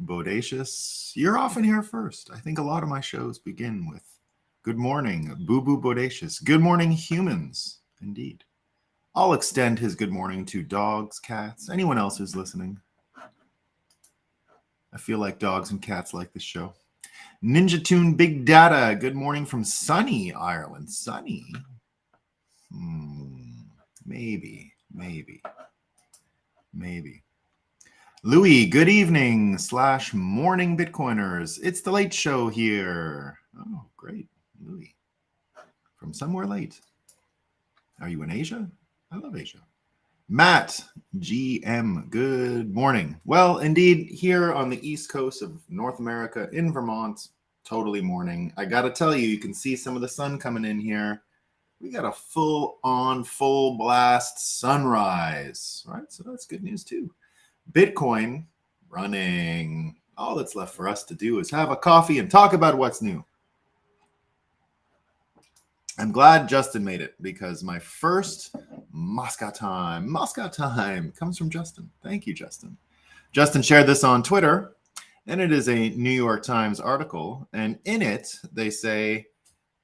Bodacious, you're often here first. I think a lot of my shows begin with good morning, Boo Boo Bodacious. Good morning, humans. Indeed. I'll extend his good morning to dogs, cats, anyone else who's listening. I feel like dogs and cats like this show. Ninja Tune Big Data. Good morning from sunny Ireland. Sunny? Maybe. Louis, good evening / morning Bitcoiners. It's the late show here. Oh, great. Louis. From somewhere late. Are you in Asia? I love Asia. Matt, GM, good morning. Well, indeed, here on the east coast of North America in Vermont, totally morning. I got to tell you, you can see some of the sun coming in here. We got a full-on, full-blast sunrise, right? So that's good news too. Bitcoin running. All that's left for us to do is have a coffee and talk about what's new. I'm glad Justin made it because my first Moscow time comes from Justin. Thank you, Justin. Justin shared this on Twitter, and it is a New York Times article. And in it, they say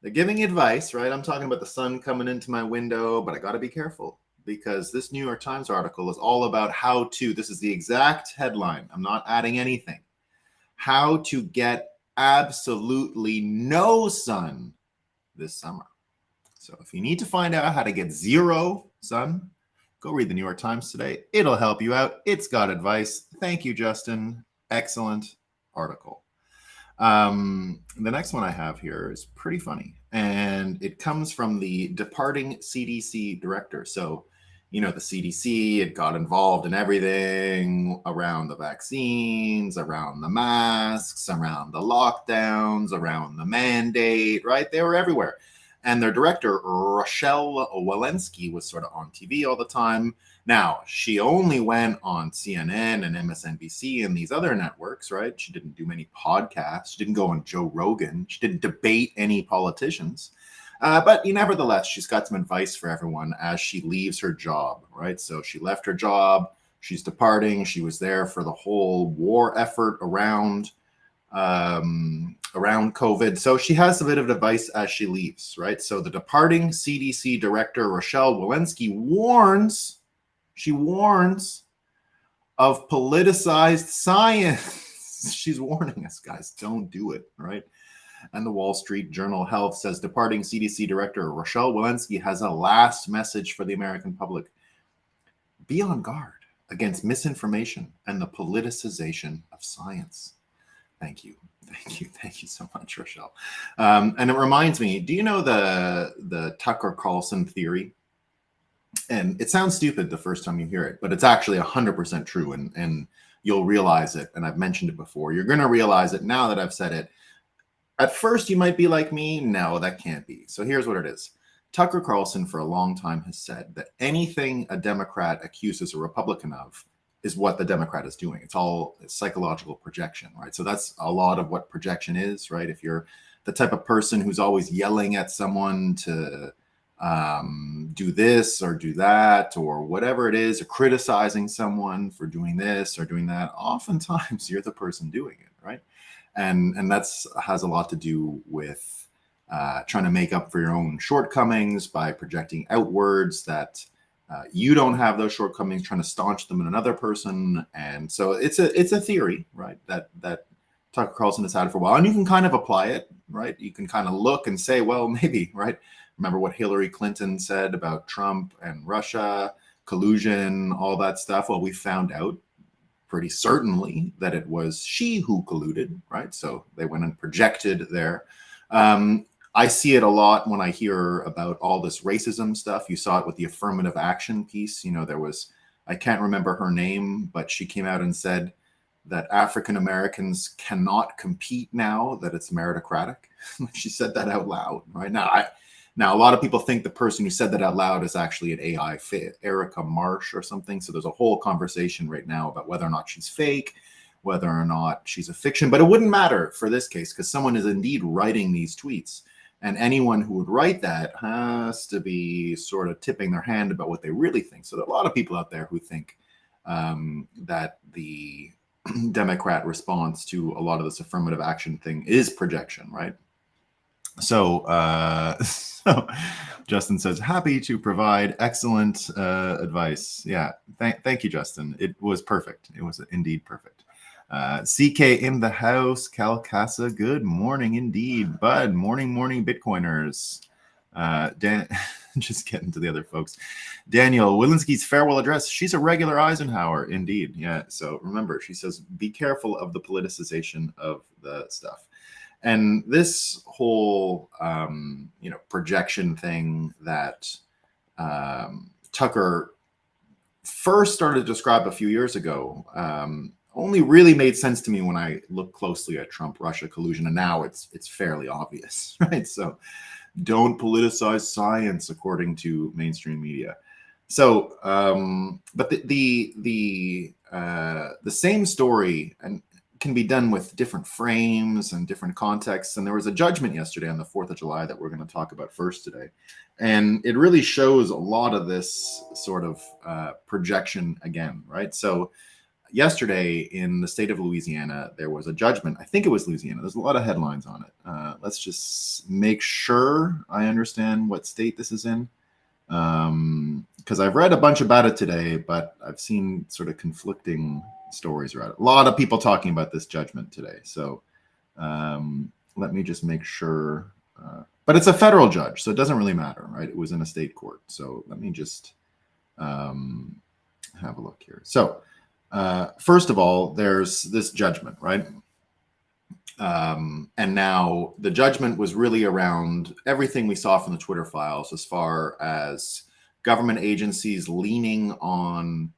they're giving advice, right? I'm talking about the sun coming into my window, but I got to be careful because this New York Times article is all about how to, this is the exact headline, I'm not adding anything, how to get absolutely no sun this summer. So if you need to find out how to get zero sun, go read the New York Times today. It'll help you out. It's got advice. Thank you, Justin. Excellent article. The next one I have here is pretty funny, and it comes from the departing CDC director. So, you know, the CDC, it got involved in everything around the vaccines, around the masks, around the lockdowns, around the mandate, right? They were everywhere. And their director, Rochelle Walensky, was sort of on TV all the time. Now, she only went on CNN and MSNBC and these other networks, right? She didn't do many podcasts. She didn't go on Joe Rogan. She didn't debate any politicians. But nevertheless, she's got some advice for everyone as she leaves her job, right? So she left her job. She's departing. She was there for the whole war effort around COVID. So she has a bit of advice as she leaves, right? So the departing CDC director, Rochelle Walensky, warns of politicized science. She's warning us, guys, don't do it, right? And the Wall Street Journal Health says departing CDC director Rochelle Walensky has a last message for the American public. Be on guard against misinformation and the politicization of science. Thank you so much, Rochelle. And it reminds me, do you know the Tucker Carlson theory? And it sounds stupid the first time you hear it, but it's actually 100% true, and you'll realize it. And I've mentioned it before. You're going to realize it now that I've said it. At first, you might be like me. No, that can't be. So here's what it is. Tucker Carlson for a long time has said that anything a Democrat accuses a Republican of is what the Democrat is doing. It's all psychological projection, right? So that's a lot of what projection is, right? If you're the type of person who's always yelling at someone to do this or do that or whatever it is, or criticizing someone for doing this or doing that, oftentimes you're the person doing it, right? And that's has a lot to do with trying to make up for your own shortcomings by projecting outwards that you don't have those shortcomings, trying to staunch them in another person. And so it's a theory, right, that Tucker Carlson has had for a while. And you can kind of apply it, right? You can kind of look and say, well, maybe, right? Remember what Hillary Clinton said about Trump and Russia, collusion, all that stuff? Well, we found out pretty certainly that it was she who colluded, right? So they went and projected there. I see it a lot when I hear about all this racism stuff. You saw it with the affirmative action piece. You know, there was, I can't remember her name, but she came out and said that African Americans cannot compete now, that it's meritocratic. She said that out loud, right? Now, a lot of people think the person who said that out loud is actually an AI, Erica Marsh or something. So there's a whole conversation right now about whether or not she's fake, whether or not she's a fiction. But it wouldn't matter for this case because someone is indeed writing these tweets. And anyone who would write that has to be sort of tipping their hand about what they really think. So there are a lot of people out there who think that the Democrat response to a lot of this affirmative action thing is projection, right? So, so Justin says, happy to provide excellent advice. Yeah, thank you, Justin. It was perfect. It was indeed perfect. CK in the house, Calcasa, good morning indeed. Bud, morning, Bitcoiners. Dan, just getting to the other folks. Daniel, Walensky's farewell address. She's a regular Eisenhower, indeed. Yeah, so remember, she says, be careful of the politicization of the stuff. And this whole, projection thing that Tucker first started to describe a few years ago only really made sense to me when I looked closely at Trump-Russia collusion, and now it's fairly obvious, right? So don't politicize science, according to mainstream media. So, but the same story and can be done with different frames and different contexts. And there was a judgment yesterday on the 4th of July that we're going to talk about first today. And it really shows a lot of this sort of projection again, right? So yesterday in the state of Louisiana, there was a judgment. I think it was Louisiana. There's a lot of headlines on it. Let's just make sure I understand what state this is in. Because I've read a bunch about it today, but I've seen sort of conflicting stories around it. A lot of people talking about this judgment today. So let me just make sure. But it's a federal judge, so it doesn't really matter, right? It was in a state court. So let me just have a look here. So first of all, there's this judgment, right? And now the judgment was really around everything we saw from the Twitter files as far as government agencies leaning on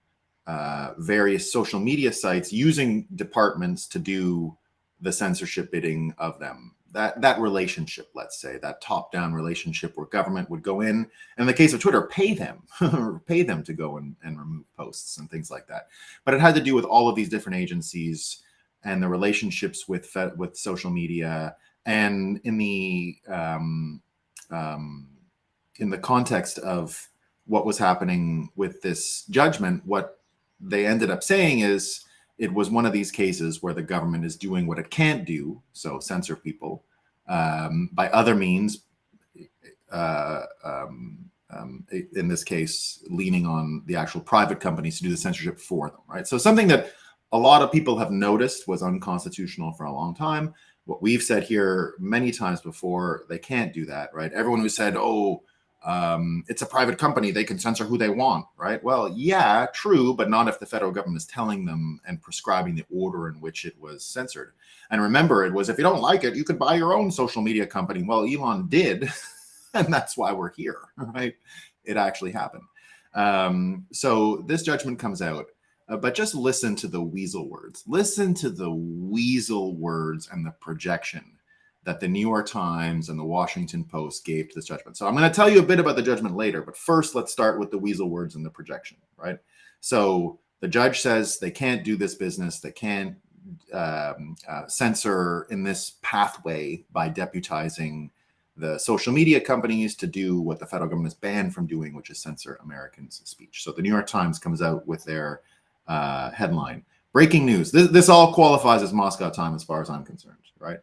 various social media sites using departments to do the censorship bidding of them. That relationship, let's say, that top-down relationship where government would go in the case of Twitter, pay them to go and remove posts and things like that. But it had to do with all of these different agencies and the relationships with social media, and in the context of what was happening with this judgment, what they ended up saying is it was one of these cases where the government is doing what it can't do, so censor people, by other means, in this case, leaning on the actual private companies to do the censorship for them, right? So something that a lot of people have noticed was unconstitutional for a long time. What we've said here many times before, they can't do that, right? Everyone who said, it's a private company, they can censor who they want, right? Well, yeah, true, but not if the federal government is telling them and prescribing the order in which it was censored. And remember, it was, if you don't like it, you could buy your own social media company. Well, Elon did, and that's why we're here, right? It actually happened. So this judgment comes out. But just listen to the weasel words. Listen to the weasel words and the projection that the New York Times and the Washington Post gave to this judgment. So I'm going to tell you a bit about the judgment later, but first let's start with the weasel words and the projection, right? So the judge says they can't do this business. They can't censor in this pathway by deputizing the social media companies to do what the federal government is banned from doing, which is censor Americans' speech. So the New York Times comes out with their headline, breaking news. This all qualifies as Moscow time as far as I'm concerned, right?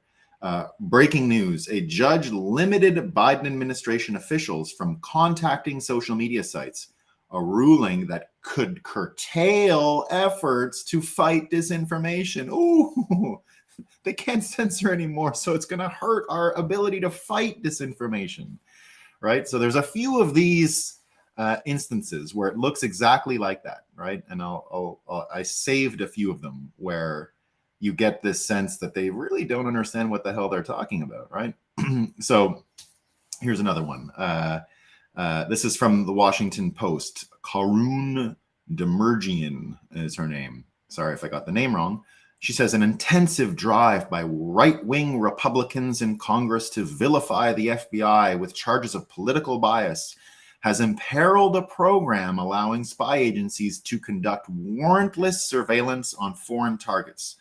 Breaking news, a judge limited Biden administration officials from contacting social media sites, a ruling that could curtail efforts to fight disinformation. Ooh, they can't censor anymore, so it's going to hurt our ability to fight disinformation, right? So there's a few of these instances where it looks exactly like that, right? And I saved a few of them where you get this sense that they really don't understand what the hell they're talking about, right? So here's another one. This is from the Washington Post. Karun Demirjian is her name. Sorry if I got the name wrong. She says, an intensive drive by right-wing Republicans in Congress to vilify the FBI with charges of political bias has imperiled a program allowing spy agencies to conduct warrantless surveillance on foreign targets,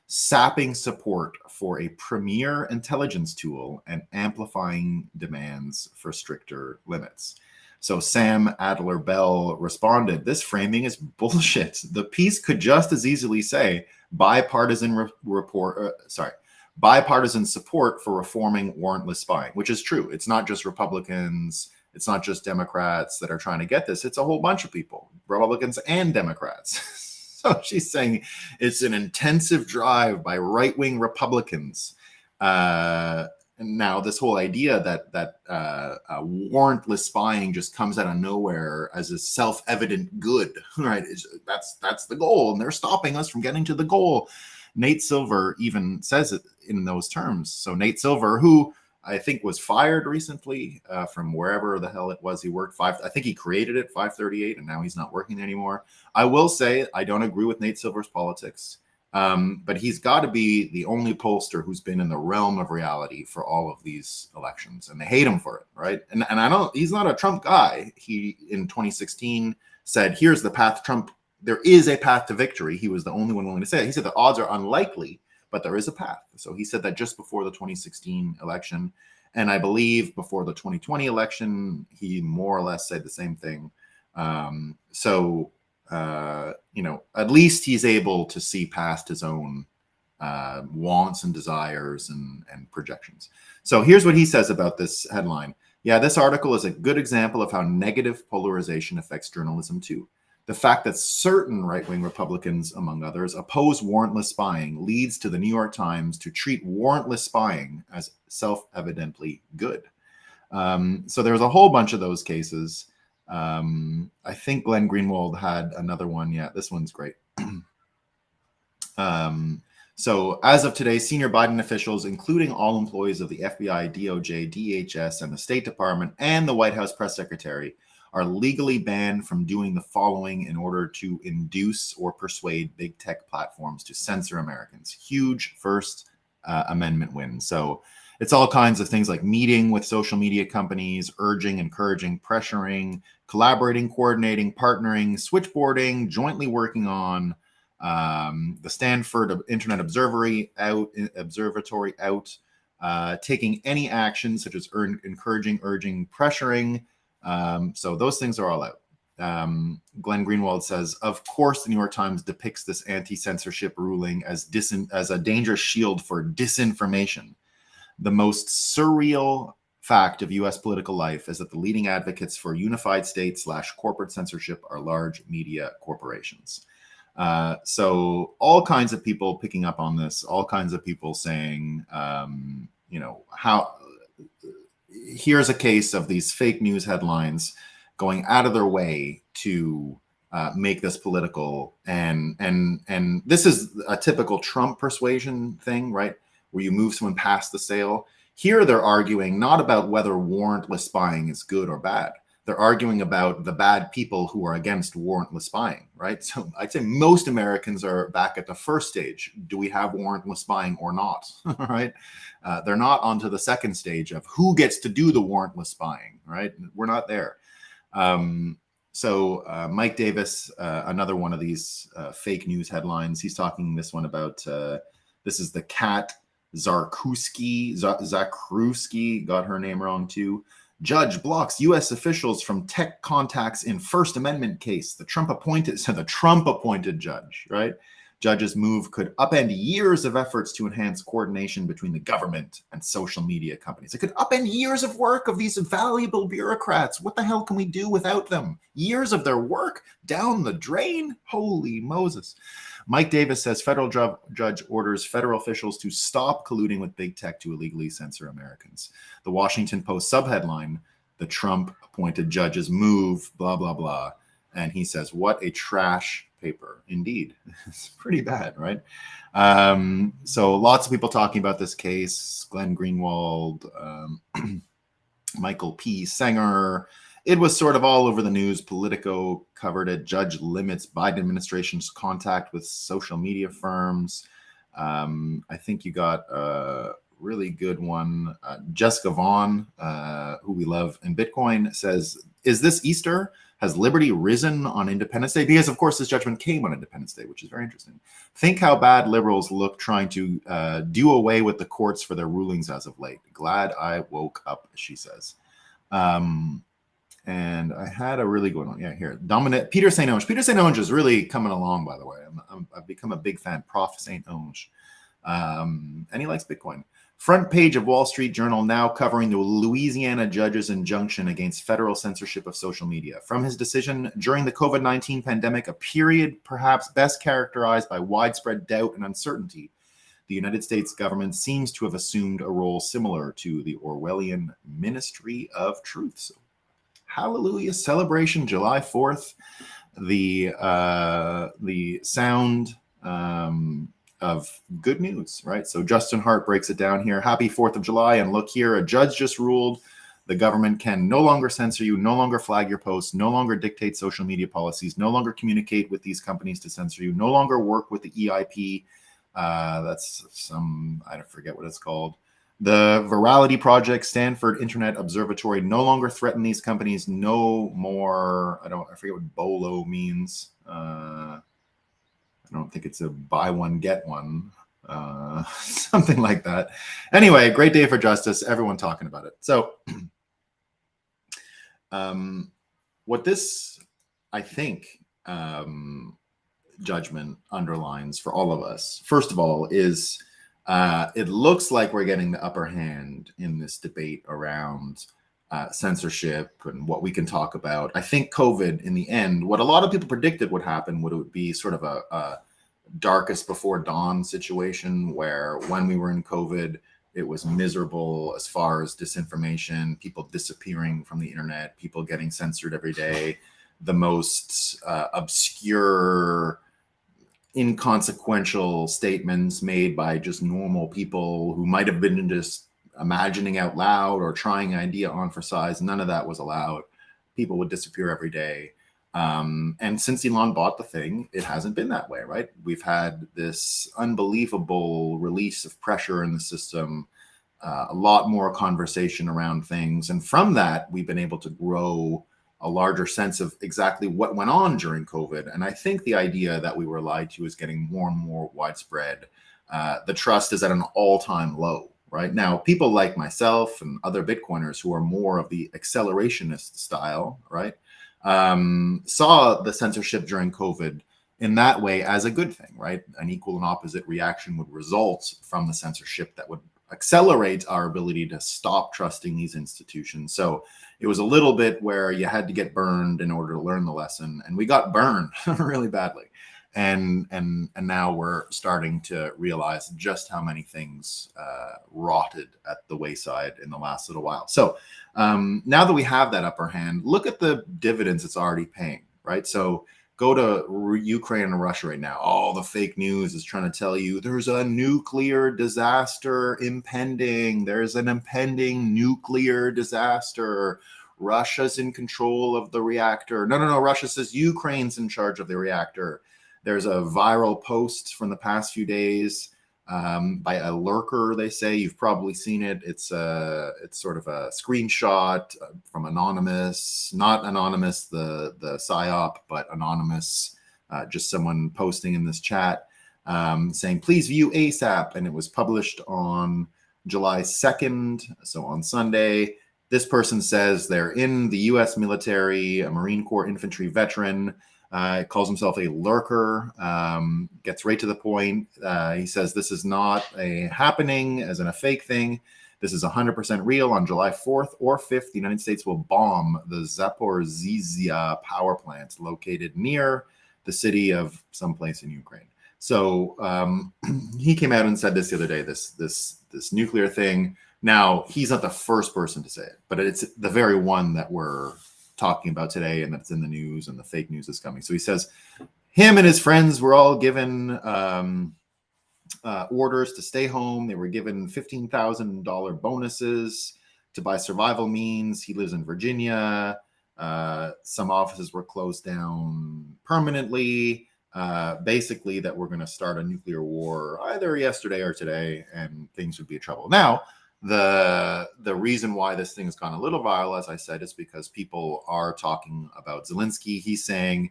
sapping support for a premier intelligence tool and amplifying demands for stricter limits. So Sam Adler-Bell responded, this framing is bullshit. The piece could just as easily say, bipartisan support for reforming warrantless spying, which is true. It's not just Republicans, it's not just Democrats that are trying to get this. It's a whole bunch of people, Republicans and Democrats. So she's saying it's an intensive drive by right-wing Republicans. And now this whole idea that warrantless spying just comes out of nowhere as a self-evident good, right? That's the goal, and they're stopping us from getting to the goal. Nate Silver even says it in those terms. So Nate Silver, who I think was fired recently from wherever the hell it was he worked. I think he created it, 538, and now he's not working there anymore. I will say I don't agree with Nate Silver's politics, but he's got to be the only pollster who's been in the realm of reality for all of these elections, and they hate him for it, right? And I don't. He's not a Trump guy. He in 2016 said, "Here's the path Trump. There is a path to victory." He was the only one willing to say it. He said the odds are unlikely, but there is a path. So he said that just before the 2016 election. And I believe before the 2020 election, he more or less said the same thing. At least he's able to see past his own wants and desires and projections. So here's what he says about this headline. Yeah, this article is a good example of how negative polarization affects journalism too. The fact that certain right-wing Republicans, among others, oppose warrantless spying leads to the New York Times to treat warrantless spying as self-evidently good. So there's a whole bunch of those cases. I think Glenn Greenwald had another one. Yeah, this one's great. So as of today, senior Biden officials, including all employees of the FBI, DOJ, DHS, and the State Department, and the White House press secretary, are legally banned from doing the following in order to induce or persuade big tech platforms to censor Americans. Huge First Amendment win. So it's all kinds of things like meeting with social media companies, urging, encouraging, pressuring, collaborating, coordinating, partnering, switchboarding, jointly working on the Stanford Internet Observatory out, taking any action such as encouraging, urging, pressuring. So those things are all out. Glenn Greenwald says, of course, the New York Times depicts this anti-censorship ruling as a dangerous shield for disinformation. The most surreal fact of U.S. political life is that the leading advocates for unified state / corporate censorship are large media corporations. So all kinds of people picking up on this, all kinds of people saying, here's a case of these fake news headlines going out of their way to make this political, and this is a typical Trump persuasion thing, right? Where you move someone past the sale. Here they're arguing not about whether warrantless spying is good or bad. They're arguing about the bad people who are against warrantless spying, right? So I'd say most Americans are back at the first stage. Do we have warrantless spying or not, right? They're not onto the second stage of who gets to do the warrantless spying, right? We're not there. So Mike Davis, another one of these fake news headlines, he's talking this one about, this is the Kat Zakrzewski, got her name wrong too. Judge blocks U.S. officials from tech contacts in First Amendment case. The Trump appointed judge, right? Judge's move could upend years of efforts to enhance coordination between the government and social media companies. It could upend years of work of these valuable bureaucrats. What the hell can we do without them? Years of their work down the drain? Holy Moses. Mike Davis says federal judge orders federal officials to stop colluding with big tech to illegally censor Americans. The Washington Post subheadline, the Trump appointed judge's move, blah, blah, blah. And he says, what a trash paper. Indeed. It's pretty bad, right? So lots of people talking about this case. Glenn Greenwald, Michael P. Sanger. It was sort of all over the news. Politico covered it. Judge limits Biden administration's contact with social media firms. I think you got a really good one. Jessica Vaughn, who we love in Bitcoin, says, is this Easter? Has liberty risen on Independence Day? Because, of course, this judgment came on Independence Day, which is very interesting. Think how bad liberals look trying to do away with the courts for their rulings as of late. Glad I woke up, she says. And I had a really good one. Yeah, here. Peter St. Onge. Peter St. Onge is really coming along, by the way. I've become a big fan. Prof. St. Onge. And he likes Bitcoin. Front page of Wall Street Journal now covering the Louisiana judge's injunction against federal censorship of social media. From his decision during the COVID-19 pandemic, a period perhaps best characterized by widespread doubt and uncertainty, the United States government seems to have assumed a role similar to the Orwellian Ministry of Truth. So, hallelujah, celebration, July 4th, the sound of good news, right? So Justin Hart breaks it down here. Happy 4th of July. And look here, a judge just ruled the government can no longer censor you, no longer flag your posts, no longer dictate social media policies, no longer communicate with these companies to censor you, no longer work with the EIP. That's some, I forget what it's called. The Virality Project, Stanford Internet Observatory no longer threaten these companies. No more, I forget what BOLO means. I don't think it's a buy one, get one, something like that. Anyway, great day for justice. Everyone talking about it. So what this, I think, judgment underlines for all of us, first of all, is it looks like we're getting the upper hand in this debate around censorship and what we can talk about. I think COVID, in the end, what a lot of people predicted would happen would be sort of a darkest before dawn situation, where when we were in COVID, it was miserable as far as disinformation, people disappearing from the internet, people getting censored every day, the most obscure, inconsequential statements made by just normal people who might have been just imagining out loud or trying an idea on for size. None of that was allowed. People would disappear every day. And since Elon bought the thing, it hasn't been that way, right? We've had this unbelievable release of pressure in the system, a lot more conversation around things. And from that, we've been able to grow a larger sense of exactly what went on during COVID. And I think the idea that we were lied to is getting more and more widespread. The trust is at an all-time low right now. People like myself and other Bitcoiners who are more of the accelerationist style, right, saw the censorship during COVID in that way as a good thing, right? An equal and opposite reaction would result from the censorship that would accelerate our ability to stop trusting these institutions. So it was a little bit where you had to get burned in order to learn the lesson, and we got burned really badly. And now we're starting to realize just how many things rotted at the wayside in the last little while. So now that we have that upper hand, look at the dividends it's already paying, right? So go to Ukraine and Russia right now. All the fake news is trying to tell you there's a nuclear disaster impending. There's an impending nuclear disaster. Russia's in control of the reactor. No. Russia says Ukraine's in charge of the reactor. There's a viral post from the past few days by a lurker, they say. You've probably seen it. It's sort of a screenshot from Anonymous, not Anonymous, the PSYOP, but Anonymous, just someone posting in this chat saying, please view ASAP. And it was published on July 2nd, so on Sunday. This person says they're in the U.S. military, a Marine Corps infantry veteran. Calls himself a lurker, gets right to the point. He says this is not a happening as in a fake thing. This is 100% real. On July 4th or 5th, the United States will bomb the Zaporizhzhia power plant located near the city of someplace in Ukraine. So he came out and said this the other day, this nuclear thing. Now, he's not the first person to say it, but it's the very one that we're talking about today, and that's in the news, and the fake news is coming. So he says him and his friends were all given orders to stay home. They were given $15,000 bonuses to buy survival means. He lives in Virginia. Some offices were closed down permanently. Basically, that we're going to start a nuclear war either yesterday or today, and things would be in trouble. Now, the reason why this thing has gone a little viral, as I said, is because people are talking about Zelensky. He's saying,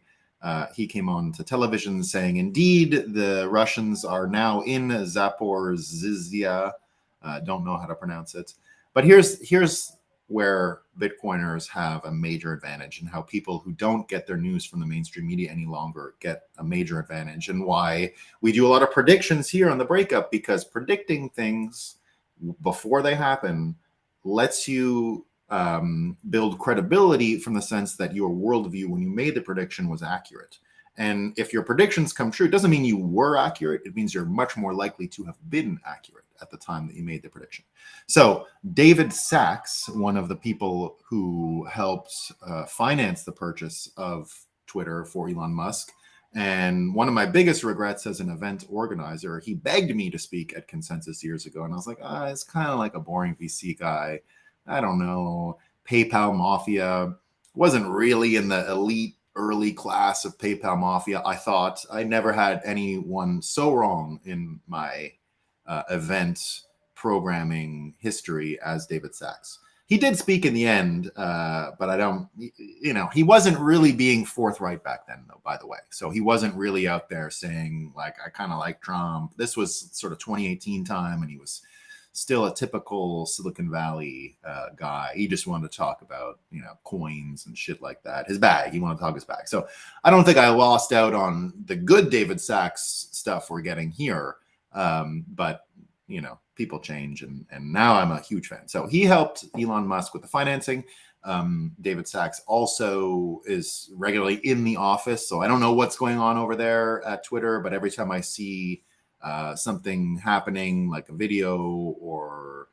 he came on to television saying, indeed, the Russians are now in Zaporizhzhia. Don't know how to pronounce it. But here's where Bitcoiners have a major advantage, and how people who don't get their news from the mainstream media any longer get a major advantage, and why we do a lot of predictions here on the Breakup, because predicting things before they happen lets you build credibility from the sense that your worldview when you made the prediction was accurate. And if your predictions come true, it doesn't mean you were accurate. It means you're much more likely to have been accurate at the time that you made the prediction. So David Sachs, one of the people who helped finance the purchase of Twitter for Elon Musk, and one of my biggest regrets as an event organizer, he begged me to speak at Consensus years ago. And I was like, it's kind of like a boring VC guy. I don't know. PayPal Mafia. Wasn't really in the elite early class of PayPal Mafia. I thought I never had anyone so wrong in my event programming history as David Sachs. He did speak in the end, but I don't, he wasn't really being forthright back then, though, by the way. So he wasn't really out there saying, like, I kind of like Trump. This was sort of 2018 time, and he was still a typical Silicon Valley guy. He just wanted to talk about, coins and shit like that. His bag. He wanted to talk his bag. So I don't think I lost out on the good David Sachs stuff we're getting here. But people change, and now I'm a huge fan. So he helped Elon Musk with the financing. David Sachs also is regularly in the office, so I don't know what's going on over there at Twitter, but every time I see something happening, like a video or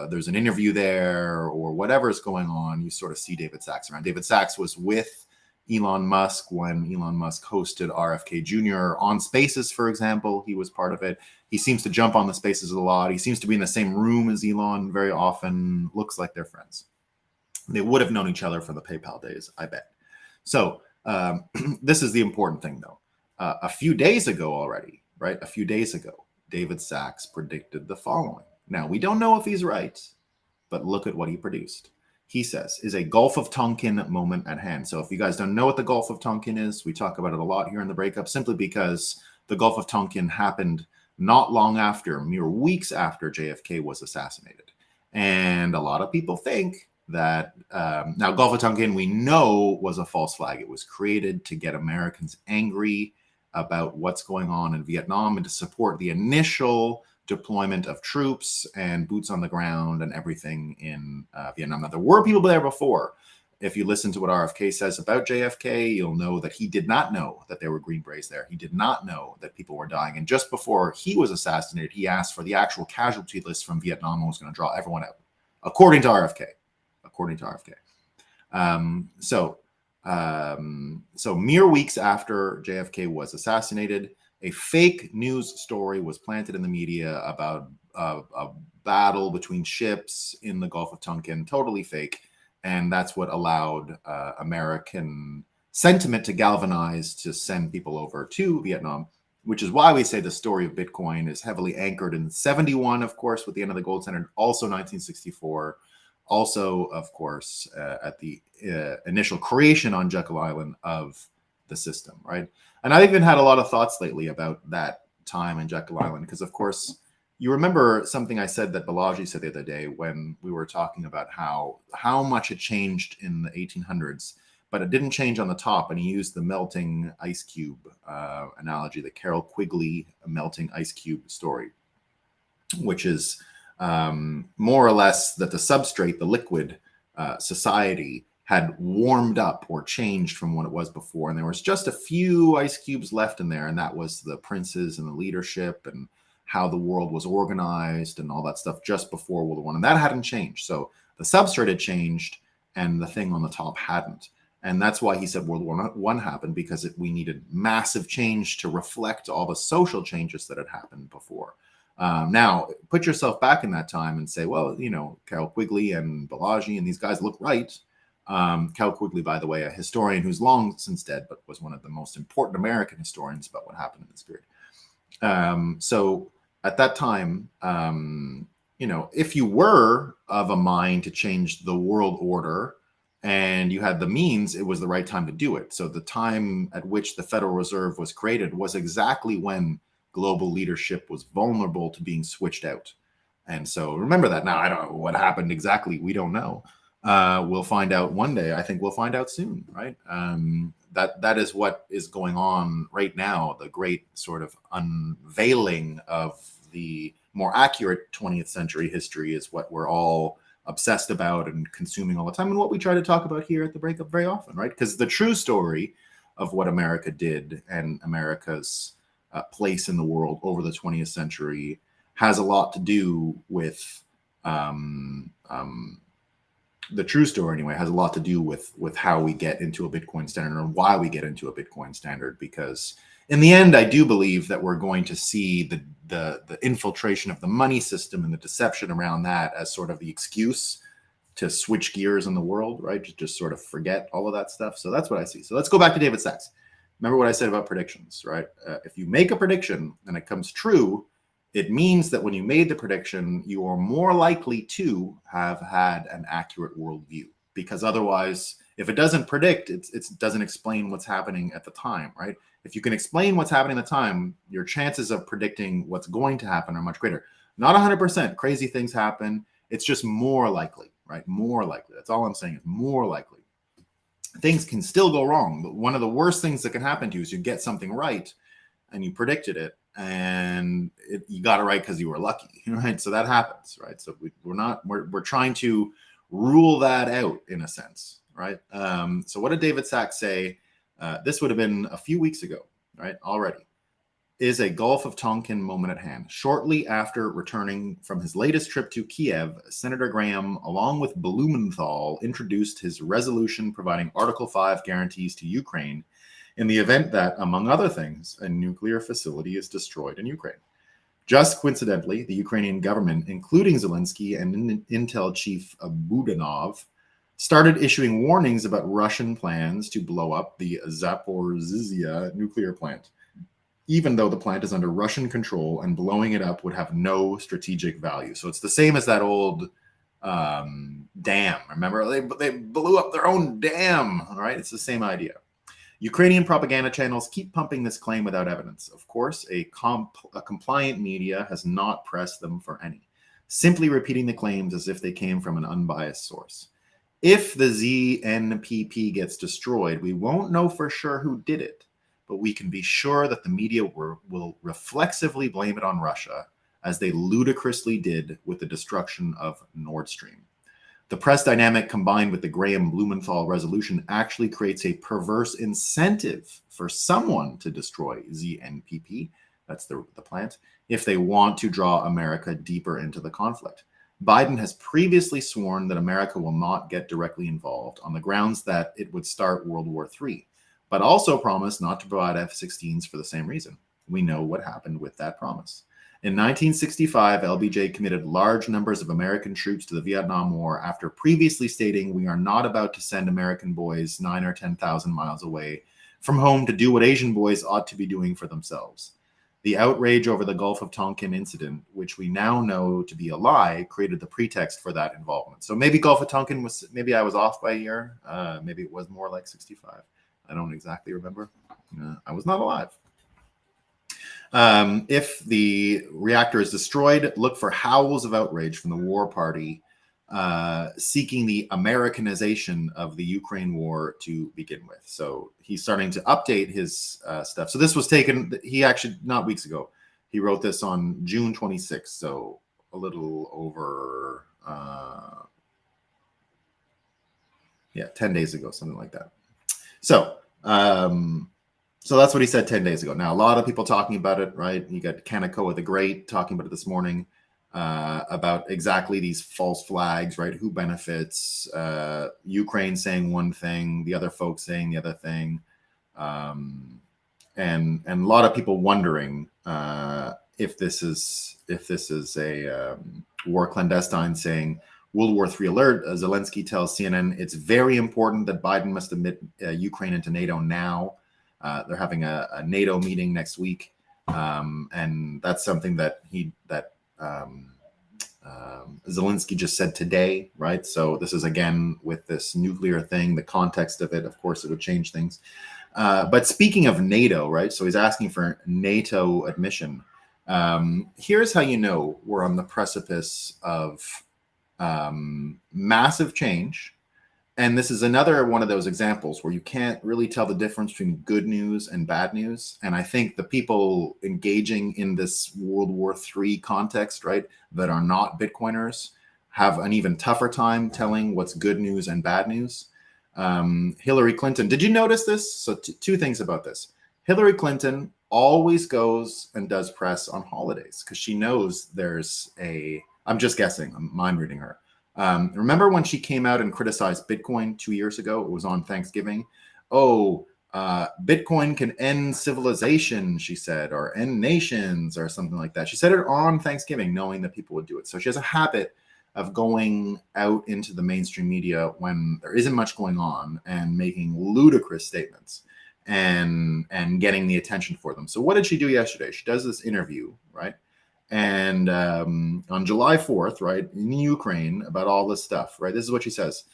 there's an interview there or whatever is going on, you sort of see David Sachs around. David Sachs was with Elon Musk when Elon Musk hosted RFK Jr. on Spaces, for example. He was part of it. He seems to jump on the Spaces a lot. He seems to be in the same room as Elon very often. Looks like they're friends. They would have known each other from the PayPal days, I bet. So this is the important thing, though. A few days ago already, right? A few days ago, David Sachs predicted the following. Now, we don't know if he's right, but look at what he produced. He says, is a Gulf of Tonkin moment at hand. So if you guys don't know what the Gulf of Tonkin is, we talk about it a lot here in the Breakup, simply because the Gulf of Tonkin happened not long after, mere weeks after JFK was assassinated. And a lot of people think that, now Gulf of Tonkin, we know, was a false flag. It was created to get Americans angry about what's going on in Vietnam and to support the initial deployment of troops and boots on the ground and everything in Vietnam. Now, there were people there before. If you listen to what RFK says about JFK, you'll know that he did not know that there were Green Berets there. He did not know that people were dying. And just before he was assassinated, he asked for the actual casualty list from Vietnam and was going to draw everyone out, according to RFK. According to RFK. So mere weeks after JFK was assassinated, a fake news story was planted in the media about a battle between ships in the Gulf of Tonkin, totally fake. And that's what allowed American sentiment to galvanize to send people over to Vietnam, which is why we say the story of Bitcoin is heavily anchored in 71, of course, with the end of the gold standard, also 1964, also, of course, at the initial creation on Jekyll Island of the system, right? And I've even had a lot of thoughts lately about that time in Jekyll Island, because, of course, you remember something I said that Balaji said the other day when we were talking about how much it changed in the 1800s, but it didn't change on the top. And he used the melting ice cube analogy, the Carroll Quigley melting ice cube story, which is more or less that the substrate, the liquid society, had warmed up or changed from what it was before. And there was just a few ice cubes left in there. And that was the princes and the leadership and how the world was organized and all that stuff just before World War I. And that hadn't changed. So the substrate had changed and the thing on the top hadn't. And that's why he said World War I happened, because we needed massive change to reflect all the social changes that had happened before. Now, put yourself back in that time and say, well, Carroll Quigley and Balaji and these guys look right. Carroll Quigley, by the way, a historian who's long since dead, but was one of the most important American historians about what happened in this period. So at that time, if you were of a mind to change the world order and you had the means, it was the right time to do it. So the time at which the Federal Reserve was created was exactly when global leadership was vulnerable to being switched out. And so remember that. Now, I don't know what happened exactly. We don't know. We'll find out one day. I think we'll find out soon, right? That is what is going on right now. The great sort of unveiling of the more accurate 20th century history is what we're all obsessed about and consuming all the time, and what we try to talk about here at the Breakup very often, right? Because the true story of what America did and America's place in the world over the 20th century has a lot to do with the true story anyway has a lot to do with how we get into a Bitcoin standard and why we get into a Bitcoin standard. Because in the end, I do believe that we're going to see the infiltration of the money system and the deception around that as sort of the excuse to switch gears in the world, right? Just sort of forget all of that stuff. So that's what I see. So let's go back to David Sachs. Remember what I said about predictions, right? If you make a prediction and it comes true, it means that when you made the prediction, you are more likely to have had an accurate worldview. Because otherwise, if it doesn't predict, it doesn't explain what's happening at the time, right? If you can explain what's happening at the time, your chances of predicting what's going to happen are much greater. Not 100%. Crazy things happen. It's just more likely, right? More likely. That's all I'm saying is more likely. Things can still go wrong, but one of the worst things that can happen to you is you get something right and you predicted it, and you got it right because you were lucky, right? So that happens, right? So we're trying to rule that out in a sense, right? So what did David Sachs say? This would have been a few weeks ago, right? Already. Is a Gulf of Tonkin moment at hand. Shortly after returning from his latest trip to Kiev, Senator Graham, along with Blumenthal, introduced his resolution providing Article 5 guarantees to Ukraine in the event that, among other things, a nuclear facility is destroyed in Ukraine. Just coincidentally, the Ukrainian government, including Zelensky and Intel chief Budanov, started issuing warnings about Russian plans to blow up the Zaporizhzhia nuclear plant, even though the plant is under Russian control and blowing it up would have no strategic value. So it's the same as that old dam. Remember, they blew up their own dam, all right? It's the same idea. Ukrainian propaganda channels keep pumping this claim without evidence. Of course, a compliant media has not pressed them for any, simply repeating the claims as if they came from an unbiased source. If the ZNPP gets destroyed, we won't know for sure who did it, but we can be sure that the media will reflexively blame it on Russia, as they ludicrously did with the destruction of Nord Stream. The press dynamic combined with the Graham-Blumenthal resolution actually creates a perverse incentive for someone to destroy ZNPP, that's the plant, if they want to draw America deeper into the conflict. Biden has previously sworn that America will not get directly involved on the grounds that it would start World War III, but also promised not to provide F-16s for the same reason. We know what happened with that promise. In 1965, LBJ committed large numbers of American troops to the Vietnam War after previously stating, "We are not about to send American boys 9,000 or 10,000 miles away from home to do what Asian boys ought to be doing for themselves." The outrage over the Gulf of Tonkin incident, which we now know to be a lie, created the pretext for that involvement. So maybe Gulf of Tonkin was, maybe I was off by a year. Maybe it was more like 65. I don't exactly remember. I was not alive. If the reactor is destroyed, look for howls of outrage from the war party seeking the Americanization of the Ukraine war to begin with. So he's starting to update his stuff. So this was taken, he actually, not weeks ago, he wrote this on June 26th. So a little over, 10 days ago, something like that. So, so that's what he said 10 days ago. Now, a lot of people talking about it, right? You got Kaneko the Great talking about it this morning, about exactly these false flags, right? Who benefits? Ukraine saying one thing, the other folks saying the other thing. And a lot of people wondering if this is a war clandestine saying World War III alert. Zelensky tells CNN it's very important that Biden must admit Ukraine into NATO now. They're having a NATO meeting next week, and that's something that Zelensky just said today, right? So this is again with this nuclear thing, the context of it, of course, it would change things. But speaking of NATO, right? So he's asking for NATO admission. Here's how you know we're on the precipice of massive change. And this is another one of those examples where you can't really tell the difference between good news and bad news. And I think the people engaging in this World War III context, right, that are not Bitcoiners have an even tougher time telling what's good news and bad news. Hillary Clinton, did you notice this? So two things about this. Hillary Clinton always goes and does press on holidays because she knows there's I'm just guessing, I'm mind reading her. Remember when she came out and criticized Bitcoin 2 years ago? It was on Thanksgiving. Bitcoin can end civilization, she said, or end nations or something like that. She said it on Thanksgiving, knowing that people would do it. So she has a habit of going out into the mainstream media when there isn't much going on and making ludicrous statements and getting the attention for them. So what did she do yesterday? She does this interview, right? And on July 4th, right, in Ukraine, about all this stuff, right? This is what she says.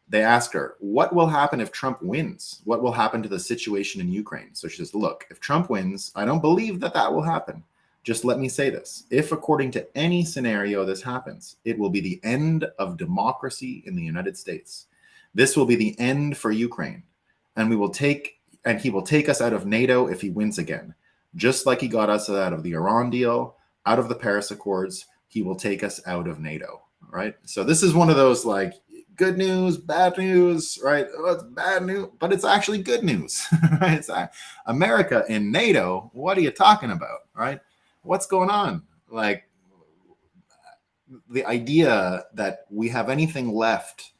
They asked her, what will happen if Trump wins? What will happen to the situation in Ukraine? So she says, look, if Trump wins, I don't believe that will happen. Just let me say this. If, according to any scenario this happens, it will be the end of democracy in the United States. This will be the end for Ukraine. And he will take us out of NATO if he wins again. Just like he got us out of the Iran deal, out of the Paris Accords, he will take us out of NATO, right? So this is one of those like good news, bad news, right? Oh, it's bad news, but it's actually good news, right? It's America in NATO. What are you talking about, right? What's going on? Like the idea that we have anything left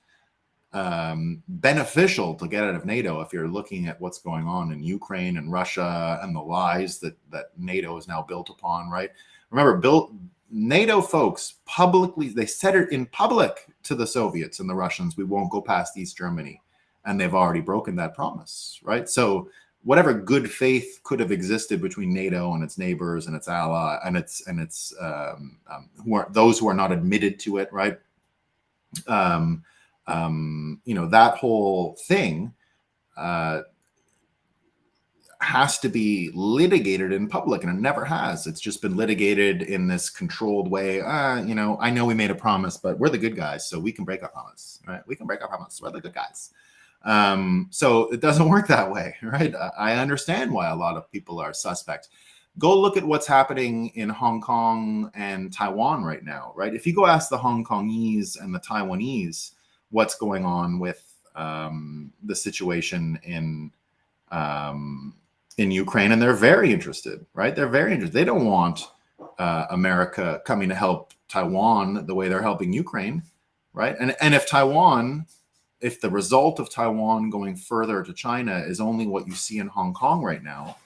beneficial to get out of NATO, if you're looking at what's going on in Ukraine and Russia and the lies that NATO is now built upon, right? Remember, NATO folks publicly, they said it in public to the Soviets and the Russians, we won't go past East Germany. And they've already broken that promise, right? So whatever good faith could have existed between NATO and its neighbors and its ally and those who are not admitted to it, right? That whole thing has to be litigated in public, and it never has. It's just been litigated in this controlled way. I know we made a promise, but we're the good guys, so we can break our promise, right? We can break our promise. We're the good guys. So it doesn't work that way, right? I understand why a lot of people are suspect. Go look at what's happening in Hong Kong and Taiwan right now, right? If you go ask the Hong Kongese and the Taiwanese what's going on with the situation in Ukraine, and they're very interested, right? They're very interested. They don't want America coming to help Taiwan the way they're helping Ukraine, right? And if the result of Taiwan going further to China is only what you see in Hong Kong right now,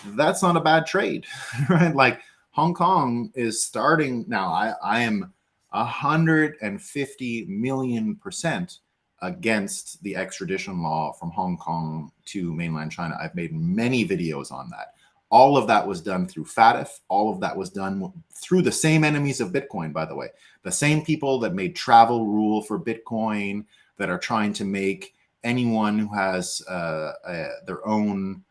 that's not a bad trade, right? Like Hong Kong is starting now. I am 150 million% against the extradition law from Hong Kong to mainland China. I've made many videos on that. All of that was done through FATF. All of that was done through the same enemies of Bitcoin, by the way. The same people that made travel rule for Bitcoin, that are trying to make anyone who has their own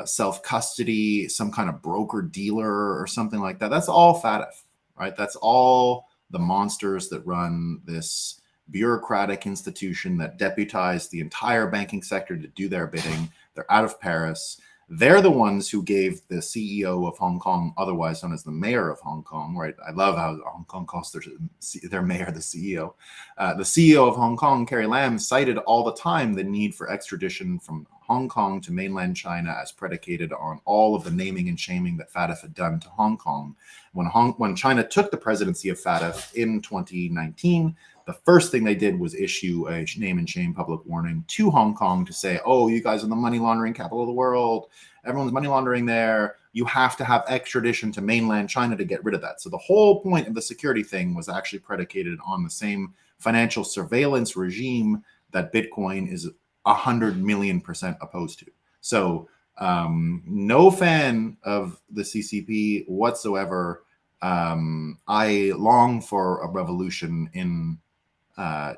self-custody, some kind of broker-dealer or something like that. That's all FATF, right? That's all the monsters that run this bureaucratic institution that deputized the entire banking sector to do their bidding. They're out of Paris. They're the ones who gave the CEO of Hong Kong, otherwise known as the mayor of Hong Kong, right? I love how Hong Kong calls their mayor the CEO. The CEO of Hong Kong, Carrie Lam, cited all the time the need for extradition from Hong Kong to mainland China as predicated on all of the naming and shaming that FATF had done to Hong Kong. When China took the presidency of FATF in 2019, the first thing they did was issue a name and shame public warning to Hong Kong to say, oh, you guys are the money laundering capital of the world. Everyone's money laundering there. You have to have extradition to mainland China to get rid of that. So the whole point of the security thing was actually predicated on the same financial surveillance regime that Bitcoin is 100 million% opposed to. So no fan of the CCP whatsoever. I long for a revolution in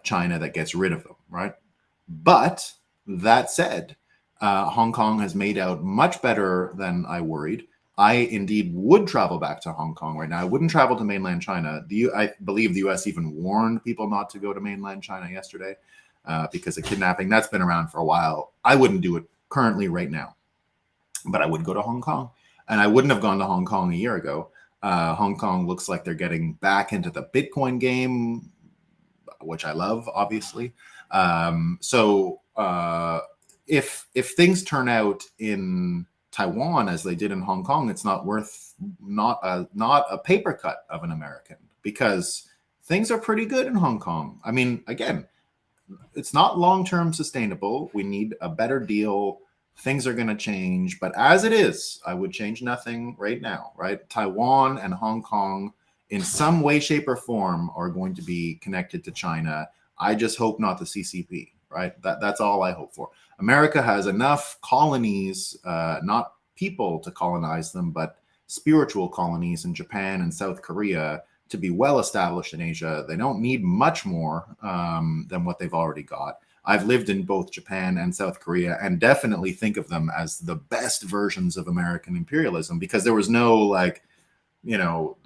China that gets rid of them, right? But that said, Hong Kong has made out much better than I worried. I indeed would travel back to Hong Kong right now. I wouldn't travel to mainland China. I believe the U.S. even warned people not to go to mainland China yesterday because of kidnapping. That's been around for a while. I wouldn't do it currently right now, but I would go to Hong Kong. And I wouldn't have gone to Hong Kong a year ago. Hong Kong looks like they're getting back into the Bitcoin game, which I love, obviously. If things turn out in Taiwan as they did in Hong Kong, it's not worth not a paper cut of an American, because things are pretty good in Hong Kong. I mean, again, it's not long-term sustainable. We need a better deal. Things are going to change, but as it is, I would change nothing right now, right? Taiwan and Hong Kong in some way, shape, or form are going to be connected to China. I just hope not the CCP, right? That's all I hope for. America has enough colonies, not people to colonize them, but spiritual colonies in Japan and South Korea to be well established in Asia. They don't need much more than what they've already got. I've lived in both Japan and South Korea and definitely think of them as the best versions of American imperialism, because there was no like, you know,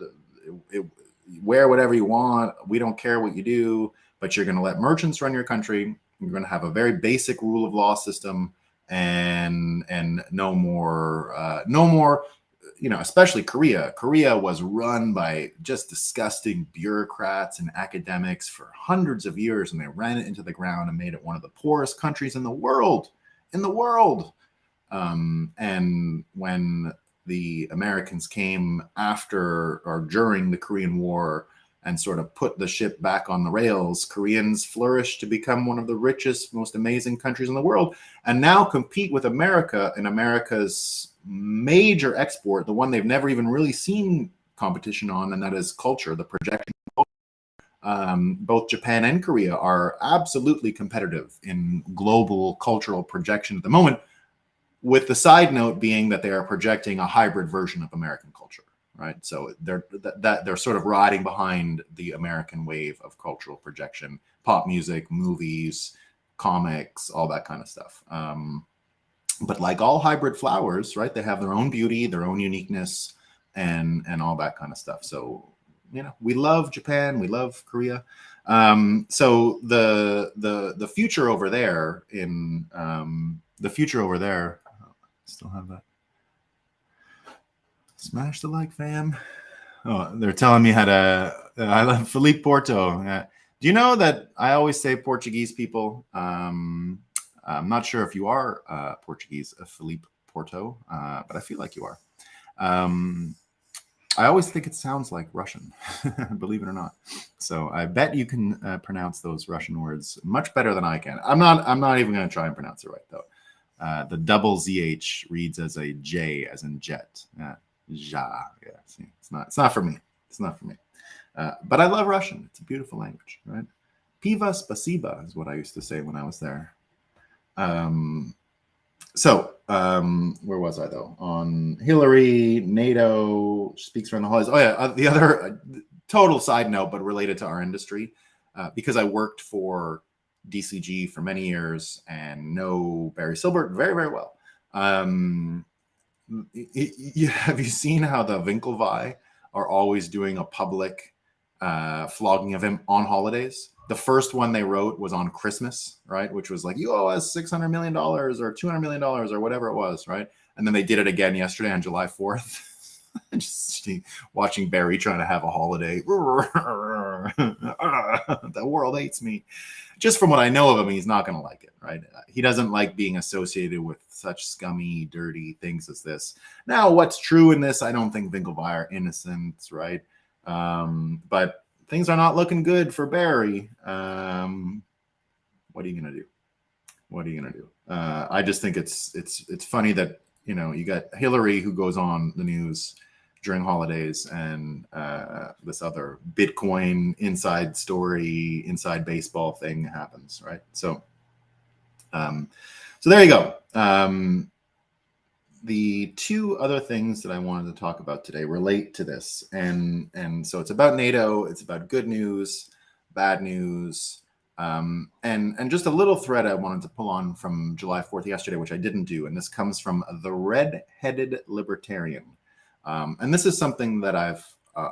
wear whatever you want. We don't care what you do, but you're going to let merchants run your country. You're going to have a very basic rule of law system, and no more. You know, especially Korea. Korea was run by just disgusting bureaucrats and academics for hundreds of years, and they ran it into the ground and made it one of the poorest countries in the world. And when the Americans came after or during the Korean War and sort of put the ship back on the rails, Koreans flourished to become one of the richest, most amazing countries in the world, and now compete with America in America's major export, the one they've never even really seen competition on, and that is culture, the projection. Both Japan and Korea are absolutely competitive in global cultural projection at the moment, with the side note being that they are projecting a hybrid version of American culture, right? So they're sort of riding behind the American wave of cultural projection, pop music, movies, comics, all that kind of stuff. But like all hybrid flowers, right, they have their own beauty, their own uniqueness, and all that kind of stuff. So, you know, we love Japan, we love Korea. So the future over there in still have that. Smash the like, fam. Oh, they're telling me how to. I love Felipe Porto. Do you know that I always say Portuguese people? I'm not sure if you are Portuguese, Felipe Porto, but I feel like you are. I always think it sounds like Russian, believe it or not. So I bet you can pronounce those Russian words much better than I can. I'm not even going to try and pronounce it right though. The double ZH reads as a J, as in jet. Ja. Yeah. See, it's not for me. It's not for me. But I love Russian. It's a beautiful language, right? Piva spasiba is what I used to say when I was there. Where was I though? On Hillary, NATO speaks around the holidays. Oh yeah, the other total side note, but related to our industry, because I worked for DCG for many years and know Barry Silbert very, very well. Have you seen how the Winklevi are always doing a public flogging of him on holidays? The first one they wrote was on Christmas, right? Which was like, you owe us $600 million or $200 million or whatever it was, right? And then they did it again yesterday on July 4th. Just watching Barry trying to have a holiday. The world hates me. Just from what I know of him, he's not going to like it, right? He doesn't like being associated with such scummy, dirty things as this. Now, what's true in this? I don't think Winklevi are innocent, right? But things are not looking good for Barry. What are you going to do? What are you going to do? I just think it's funny that, you know, you got Hillary who goes on the news during holidays, and this other Bitcoin inside story, inside baseball thing happens, right? So there you go. The two other things that I wanted to talk about today relate to this, and so it's about NATO, it's about good news, bad news, and just a little thread I wanted to pull on from July 4th yesterday, which I didn't do, and this comes from the Red-Headed Libertarian. And this is something that I've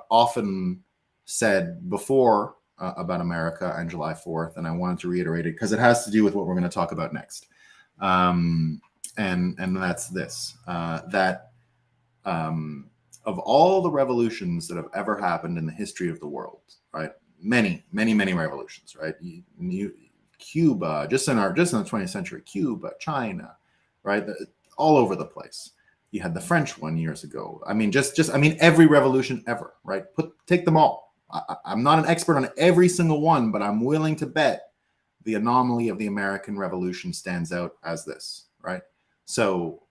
often said before about America and July 4th, and I wanted to reiterate it because it has to do with what we're going to talk about next. And that's this, that of all the revolutions that have ever happened in the history of the world, right? Many revolutions, right? Cuba, just in the 20th century, Cuba, China, right? All over the place. You had the French one years ago. I mean, every revolution ever, right? Take them all. I'm not an expert on every single one, but I'm willing to bet the anomaly of the American Revolution stands out as this, right? So,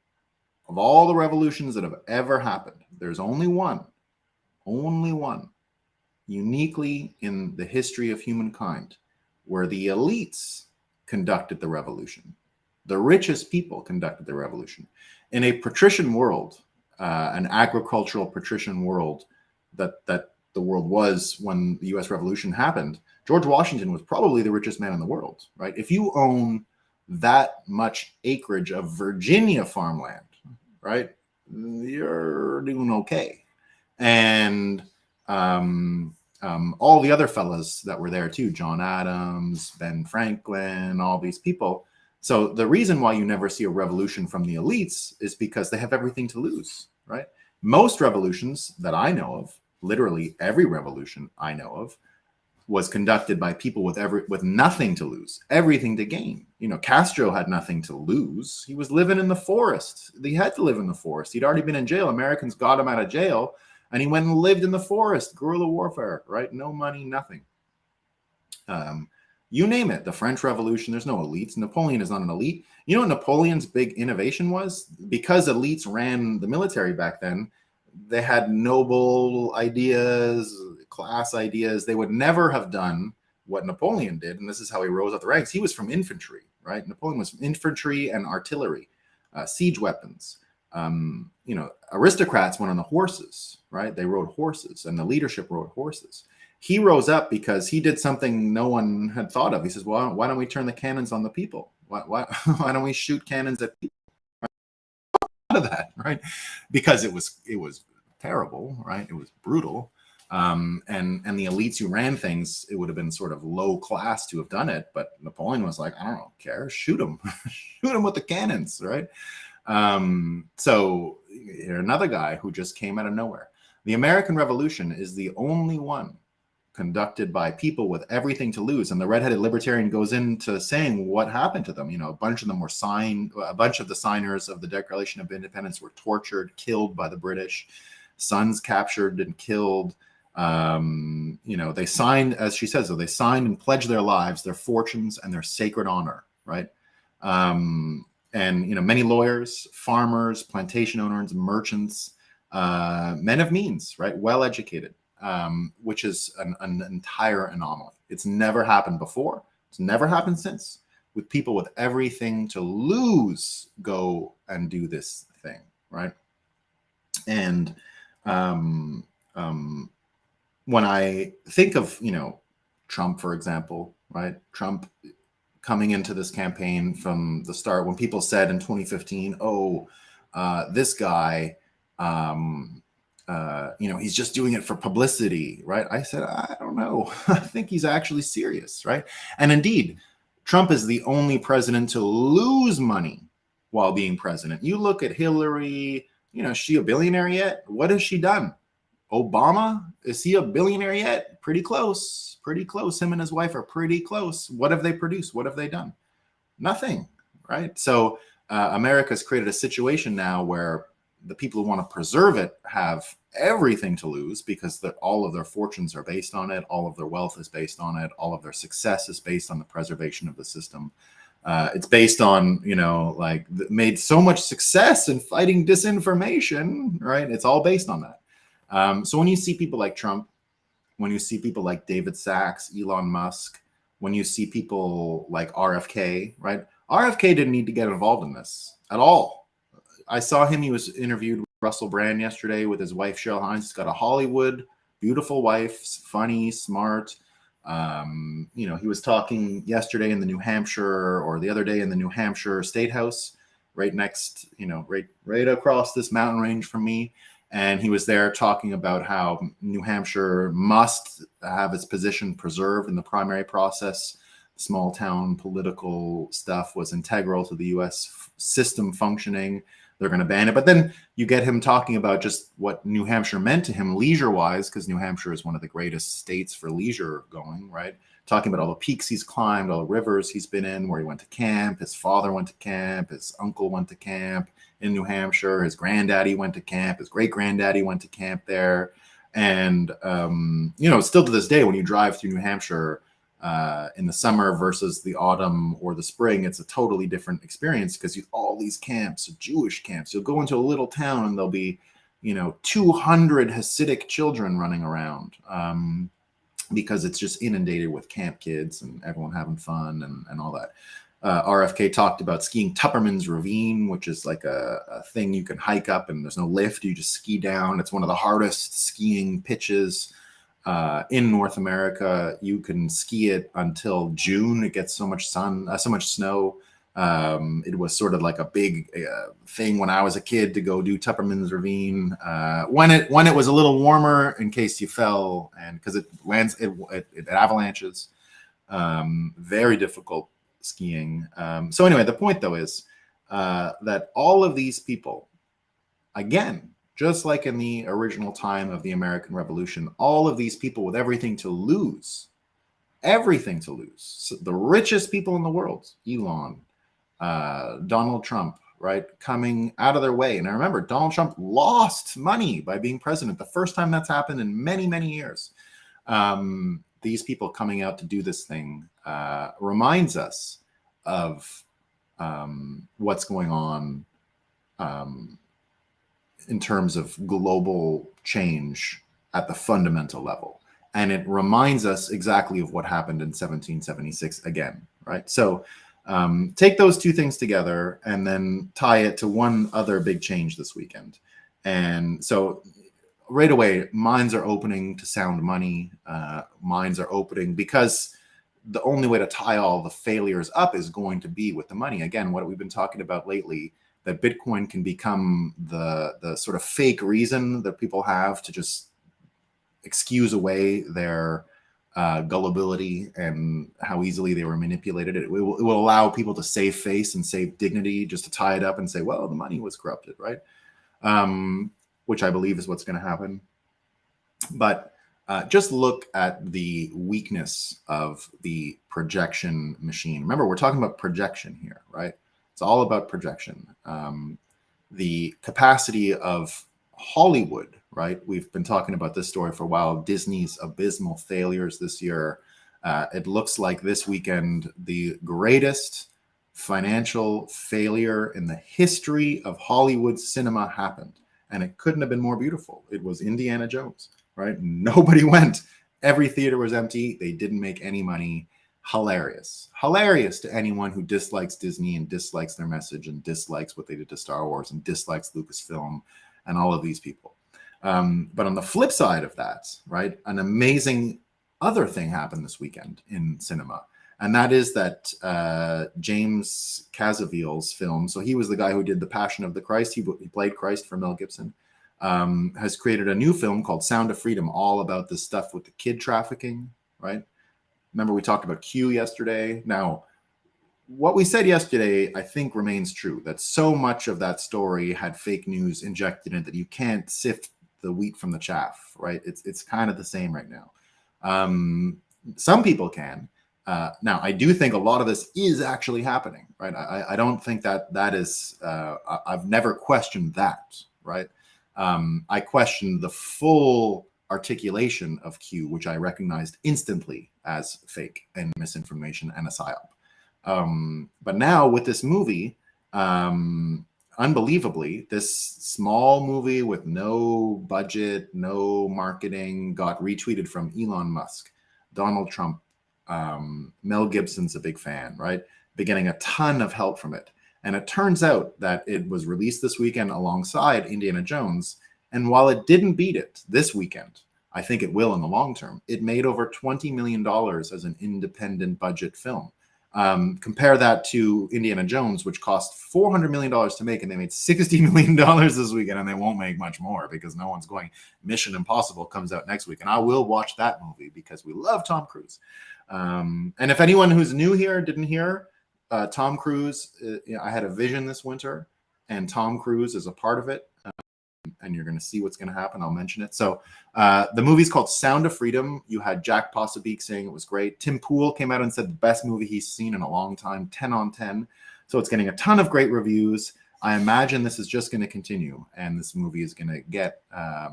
of all the revolutions that have ever happened, there's only one, uniquely in the history of humankind, where the elites conducted the revolution. The richest people conducted the revolution. In a patrician world, an agricultural patrician world that the world was when the US Revolution happened, George Washington was probably the richest man in the world, right? If you own that much acreage of Virginia farmland, right, you're doing okay. And all the other fellas that were there too, John Adams, Ben Franklin, all these people. So the reason why you never see a revolution from the elites is because they have everything to lose, right? Most revolutions that I know of, literally every revolution I know of, was conducted by people with nothing to lose, everything to gain. You know, Castro had nothing to lose. He was living in the forest. He had to live in the forest. He'd already been in jail. Americans got him out of jail, and he went and lived in the forest, guerrilla warfare, right? No money, nothing. You name it. The French Revolution, there's no elites. Napoleon is not an elite. You know what Napoleon's big innovation was? Because elites ran the military back then, they had noble ideas, class ideas. They would never have done what Napoleon did, and this is how he rose up the ranks. He was from infantry, right? Napoleon was from infantry and artillery, siege weapons. You know, aristocrats went on the horses, right? They rode horses, and the leadership rode horses. He rose up because he did something no one had thought of. He says, well, why don't we turn the cannons on the people? Why don't we shoot cannons at people? Of that, right? Because it was terrible, right? It was brutal. And the elites who ran things, it would have been sort of low class to have done it. But Napoleon was like, I don't care, shoot them, shoot them with the cannons, right? So another guy who just came out of nowhere. The American Revolution is the only one conducted by people with everything to lose. And the redheaded libertarian goes into saying what happened to them. You know, a bunch of them were a bunch of the signers of the Declaration of Independence were tortured, killed by the British, sons captured and killed. You know, they signed, as she says, so they signed and pledged their lives, their fortunes, and their sacred honor, right? And, you know, many lawyers, farmers, plantation owners, merchants, men of means, right? Well-educated. Which is an entire anomaly. It's never happened before. It's never happened since. With people with everything to lose, go and do this thing, right? And when I think of, you know, Trump, for example, right? Trump coming into this campaign from the start, when people said in 2015, oh, this guy, you know, he's just doing it for publicity, right? I said, I don't know. I think he's actually serious, right? And indeed, Trump is the only president to lose money while being president. You look at Hillary, you know, is she a billionaire yet? What has she done? Obama, is he a billionaire yet? Pretty close, pretty close. Him and his wife are pretty close. What have they produced? What have they done? Nothing, right? So America's created a situation now where the people who want to preserve it have everything to lose because all of their fortunes are based on it. All of their wealth is based on it. All of their success is based on the preservation of the system. It's based on, you know, like made so much success in fighting disinformation, right? It's all based on that. So when you see people like Trump, when you see people like David Sachs, Elon Musk, when you see people like RFK, right? RFK didn't need to get involved in this at all. I saw him. He was interviewed with Russell Brand yesterday with his wife, Cheryl Hines. He's got a Hollywood, beautiful wife, funny, smart. You know, he was talking yesterday in the New Hampshire or the other day in the New Hampshire State House, right next, you know, right across this mountain range from me. And he was there talking about how New Hampshire must have its position preserved in the primary process. Small town political stuff was integral to the US system functioning. They're going to ban it. But then you get him talking about just what New Hampshire meant to him leisure-wise, because New Hampshire is one of the greatest states for leisure going, right? Talking about all the peaks he's climbed, all the rivers he's been in, where he went to camp. His father went to camp. His uncle went to camp in New Hampshire. His granddaddy went to camp. His great-granddaddy went to camp there. And, still to this day, when you drive through New Hampshire, in the summer versus the autumn or the spring, it's a totally different experience because you all these camps, Jewish camps. You'll go into a little town and there'll be, 200 Hasidic children running around because it's just inundated with camp kids and everyone having fun and all that. RFK talked about skiing Tupperman's Ravine, which is like a thing you can hike up and there's no lift. You just ski down. It's one of the hardest skiing pitches in North America. You can ski it until June. It gets so much sun, so much snow. It was sort of like a big thing when I was a kid to go do Tupperman's Ravine. When it was a little warmer, in case you fell, and because it avalanches. Very difficult skiing. So anyway, the point though is that all of these people, again, just like in the original time of the American Revolution, all of these people with everything to lose. So the richest people in the world, Elon, Donald Trump, right, coming out of their way. And I remember Donald Trump lost money by being president. The first time that's happened in many, many years. These people coming out to do this thing reminds us of what's going on in terms of global change at the fundamental level. And it reminds us exactly of what happened in 1776 again, right? So take those two things together and then tie it to one other big change this weekend. And so right away, minds are opening to sound money. Minds are opening because the only way to tie all the failures up is going to be with the money. Again, what we've been talking about lately, that Bitcoin can become the sort of fake reason that people have to just excuse away their gullibility and how easily they were manipulated. It will allow people to save face and save dignity just to tie it up and say, well, the money was corrupted, right? Which I believe is what's going to happen. But just look at the weakness of the projection machine. Remember, we're talking about projection here, right? It's all about projection. The capacity of Hollywood, right? We've been talking about this story for a while. Disney's abysmal failures this year. It looks like this weekend, the greatest financial failure in the history of Hollywood cinema happened. And it couldn't have been more beautiful. It was Indiana Jones, right? Nobody went. Every theater was empty. They didn't make any money. Hilarious to anyone who dislikes Disney and dislikes their message and dislikes what they did to Star Wars and dislikes Lucasfilm and all of these people. But on the flip side of that, right, an amazing other thing happened this weekend in cinema. And that is that James Cazaville's film, so he was the guy who did The Passion of the Christ. He played Christ for Mel Gibson, has created a new film called Sound of Freedom, all about this stuff with the kid trafficking, right? Remember, we talked about Q yesterday. Now, what we said yesterday, I think, remains true, that so much of that story had fake news injected in it that you can't sift the wheat from the chaff, right? It's kind of the same right now. Some people can. Now, I do think a lot of this is actually happening, right? I don't think that is, I've never questioned that, right? I questioned the full articulation of Q, which I recognized instantly as fake and misinformation and a psyop. But now with this movie, unbelievably, this small movie with no budget, no marketing, got retweeted from Elon Musk, Donald Trump, Mel Gibson's a big fan, right? Been getting a ton of help from it. And it turns out that it was released this weekend alongside Indiana Jones. And while it didn't beat it this weekend, I think it will in the long term, it made over $20 million as an independent budget film. Compare that to Indiana Jones, which cost $400 million to make, and they made $60 million this weekend, and they won't make much more because no one's going. Mission Impossible comes out next week, and I will watch that movie because we love Tom Cruise. And if anyone who's new here didn't hear, Tom Cruise, I had a vision this winter, and Tom Cruise is a part of it. And you're going to see what's going to happen. I'll mention it. So the movie's called Sound of Freedom. You had Jack Possebeek saying it was great. Tim Pool came out and said the best movie he's seen in a long time, 10 on 10. So it's getting a ton of great reviews. I imagine this is just going to continue, and this movie is going to get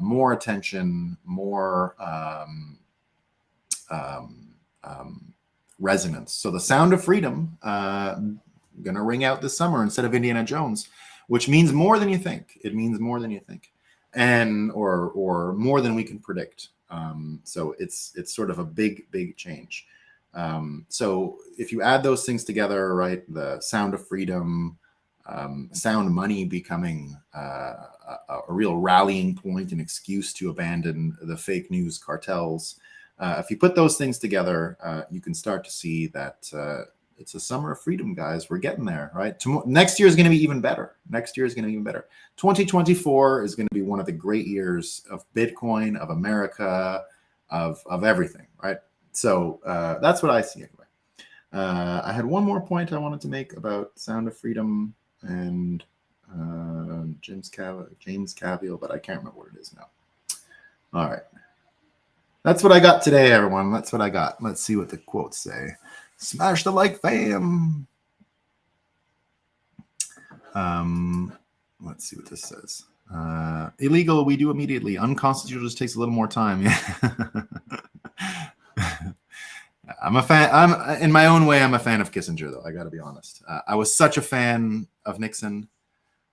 more attention, more resonance. So the Sound of Freedom going to ring out this summer instead of Indiana Jones, which means more than you think. It means more than you think, and or more than we can predict. So it's sort of a big change. So if you add those things together, right, the Sound of Freedom, sound money becoming a real rallying point, an excuse to abandon the fake news cartels. If you put those things together, you can start to see that it's a summer of freedom, guys. We're getting there, right? Next year is going to be even better. 2024 is going to be one of the great years of Bitcoin, of America, of everything, right? So that's what I see anyway. I had one more point I wanted to make about Sound of Freedom and James Cavill, but I can't remember what it is now. All right. That's what I got today, everyone. That's what I got. Let's see what the quotes say. Smash the like, fam. Let's see what this says. Illegal, we do immediately. Unconstitutional just takes a little more time. I'm a fan. In my own way, I'm a fan of Kissinger, though. I got to be honest. I was such a fan of Nixon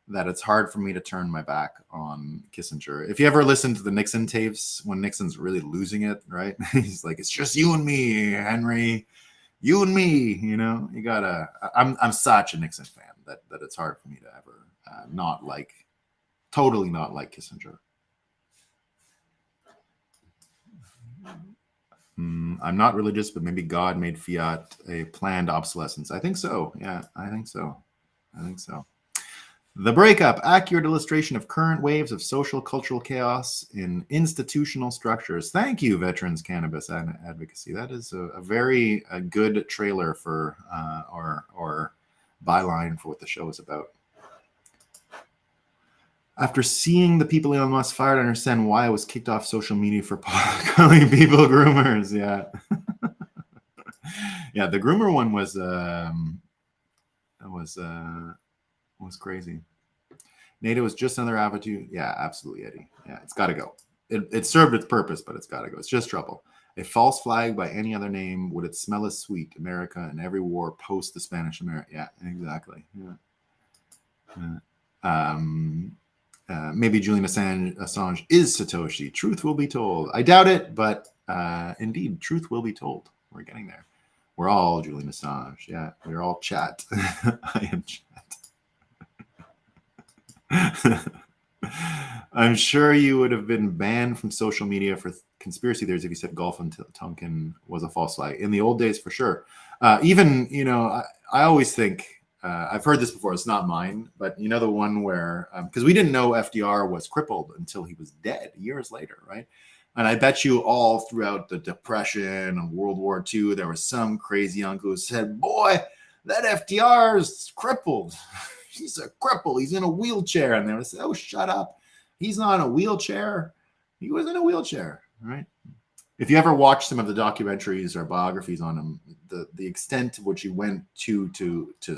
that it's hard for me to turn my back on Kissinger. If you ever listen to the Nixon tapes when Nixon's really losing it, right? He's like, "It's just you and me, Henry. You and me." You know, you gotta. I'm such a Nixon fan that it's hard for me to ever totally not like Kissinger. I'm not religious, but maybe God made fiat a planned obsolescence. I think so. Yeah, I think so. The Breakup, accurate illustration of current waves of social cultural chaos in institutional structures. Thank you, Veterans Cannabis Advocacy. That is a very good trailer for or byline for what the show is about. After seeing the people Elon Musk fired, I understand why I was kicked off social media for calling people groomers. Yeah. Yeah, the groomer one was crazy. NATO is just another avenue. Yeah, absolutely, Eddie. Yeah, it's got to go. It served its purpose, but it's got to go. It's just trouble. A false flag by any other name, would it smell as sweet? America in every war post the Spanish America. Yeah, exactly. Yeah. Maybe Julian Assange is Satoshi. Truth will be told. I doubt it, but indeed, truth will be told. We're getting there. We're all Julian Assange. Yeah, we're all chat. I am chat. I'm sure you would have been banned from social media for conspiracy theories if you said golf and Tonkin was a false flag. In the old days, for sure. Even, I always think, I've heard this before, it's not mine, but you know the one where, because we didn't know FDR was crippled until he was dead years later, right? And I bet you all throughout the Depression and World War II, there was some crazy uncle who said, boy, that FDR is crippled. He's a cripple. He's in a wheelchair. And they would say, oh, shut up. He's not in a wheelchair. He was in a wheelchair, right? If you ever watch some of the documentaries or biographies on him, the extent to which he went to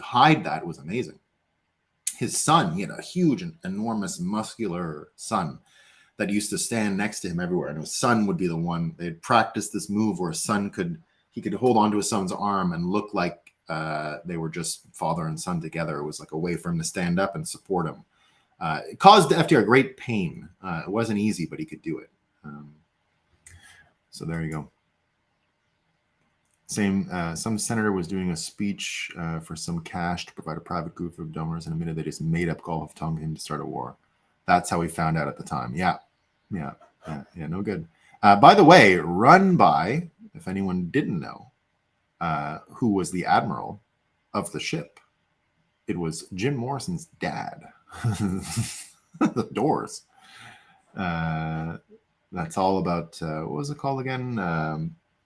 hide that was amazing. His son, he had a huge, enormous, muscular son that used to stand next to him everywhere. And his son would be the one, they'd practiced this move where he could hold onto his son's arm and look like they were just father and son together. It was like a way for him to stand up and support him. It caused FDR great pain. It wasn't easy, but he could do it. So there you go. Some senator was doing a speech for some cash to provide a private group of donors, and admitted they just made up Gulf of Tonkin to start a war. That's how we found out at the time. Yeah, no good. By the way, run by, if anyone didn't know, who was the admiral of the ship. It was Jim Morrison's dad. The Doors. That's all about, what was it called again?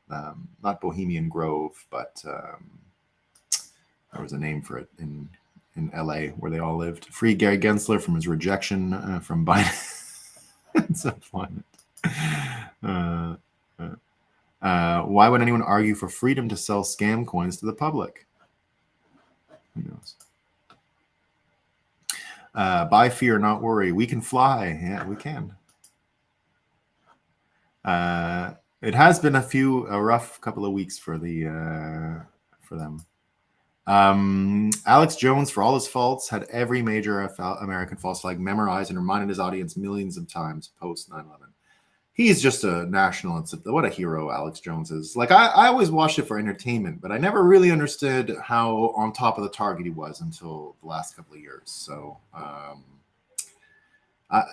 Not Bohemian Grove, but there was a name for it in LA where they all lived. Free Gary Gensler from his rejection from Binance employment. Why would anyone argue for freedom to sell scam coins to the public? Who knows? Buy fear, not worry. We can fly. Yeah, we can. It has been a rough couple of weeks for them. Alex Jones, for all his faults, had every major American false flag memorized and reminded his audience millions of times post 9/11. He's just a national. What a hero Alex Jones is. Like, I always watched it for entertainment, but I never really understood how on top of the target he was until the last couple of years. So,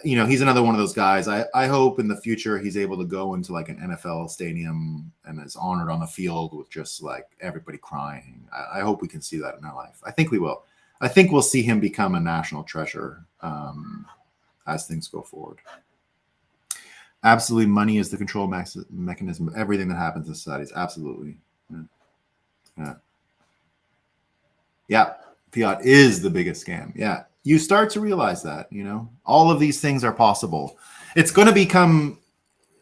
he's another one of those guys. I hope in the future he's able to go into like an NFL stadium and is honored on the field with just like everybody crying. I hope we can see that in our life. I think we will. I think we'll see him become a national treasure as things go forward. Absolutely, money is the control mechanism of everything that happens in societies. Absolutely. Yeah. Fiat is the biggest scam. Yeah. You start to realize that, all of these things are possible. It's going to become,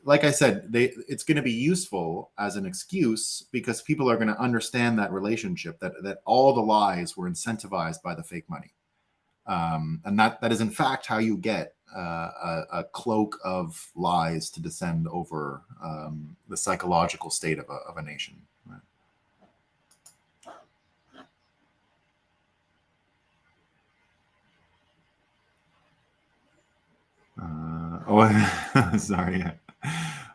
like I said, it's going to be useful as an excuse because people are going to understand that relationship, that all the lies were incentivized by the fake money. And that is in fact how you get a cloak of lies to descend over the psychological state of a nation. Right. Sorry.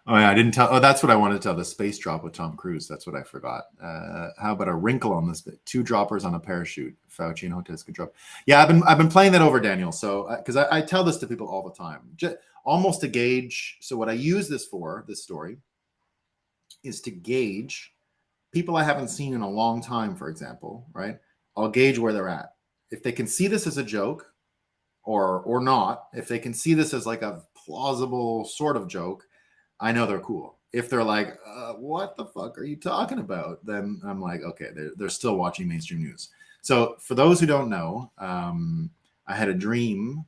Oh yeah, I didn't tell. Oh, that's what I wanted to tell. The space drop with Tom Cruise. That's what I forgot. How about a wrinkle on this bit? 2 droppers on a parachute. Fauci and Hotez could drop. Yeah, I've been playing that over, Daniel. So because I tell this to people all the time, almost to gauge. So what I use this story, is to gauge people I haven't seen in a long time. For example, right? I'll gauge where they're at. If they can see this as a joke, or not. If they can see this as like a plausible sort of joke, I know they're cool. If they're like, what the fuck are you talking about? Then I'm like, okay, they're still watching mainstream news. So for those who don't know, I had a dream,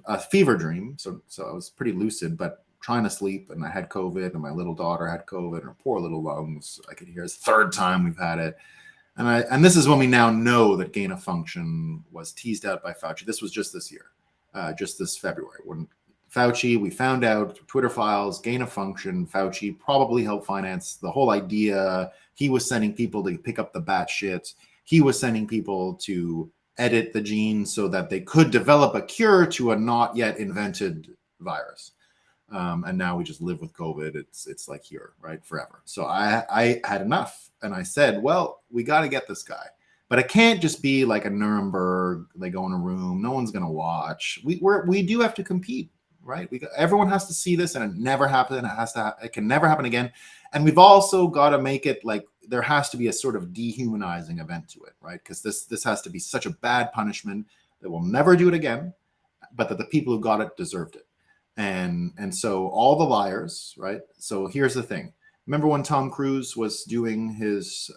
a fever dream. So I was pretty lucid, but trying to sleep, and I had COVID, and my little daughter had COVID, and her poor little lungs. I could hear it's the 3rd time we've had it. And this is when we now know that gain of function was teased out by Fauci. This was just this year, just this February. When Fauci, we found out Twitter files, gain of function, Fauci probably helped finance the whole idea. He was sending people to pick up the bat shit. He was sending people to edit the gene so that they could develop a cure to a not yet invented virus. And now we just live with COVID. It's like here, right, forever. So I had enough, and I said, well, we got to get this guy, but it can't just be like a Nuremberg. They go in a room, no one's gonna watch. We do have to compete, right? Everyone has to see this, and it never happened. It can never happen again. And we've also got to make it like there has to be a sort of dehumanizing event to it, right? Because this has to be such a bad punishment that we'll never do it again, but that the people who got it deserved it. And so all the liars, right? So here's the thing. Remember when Tom Cruise was doing his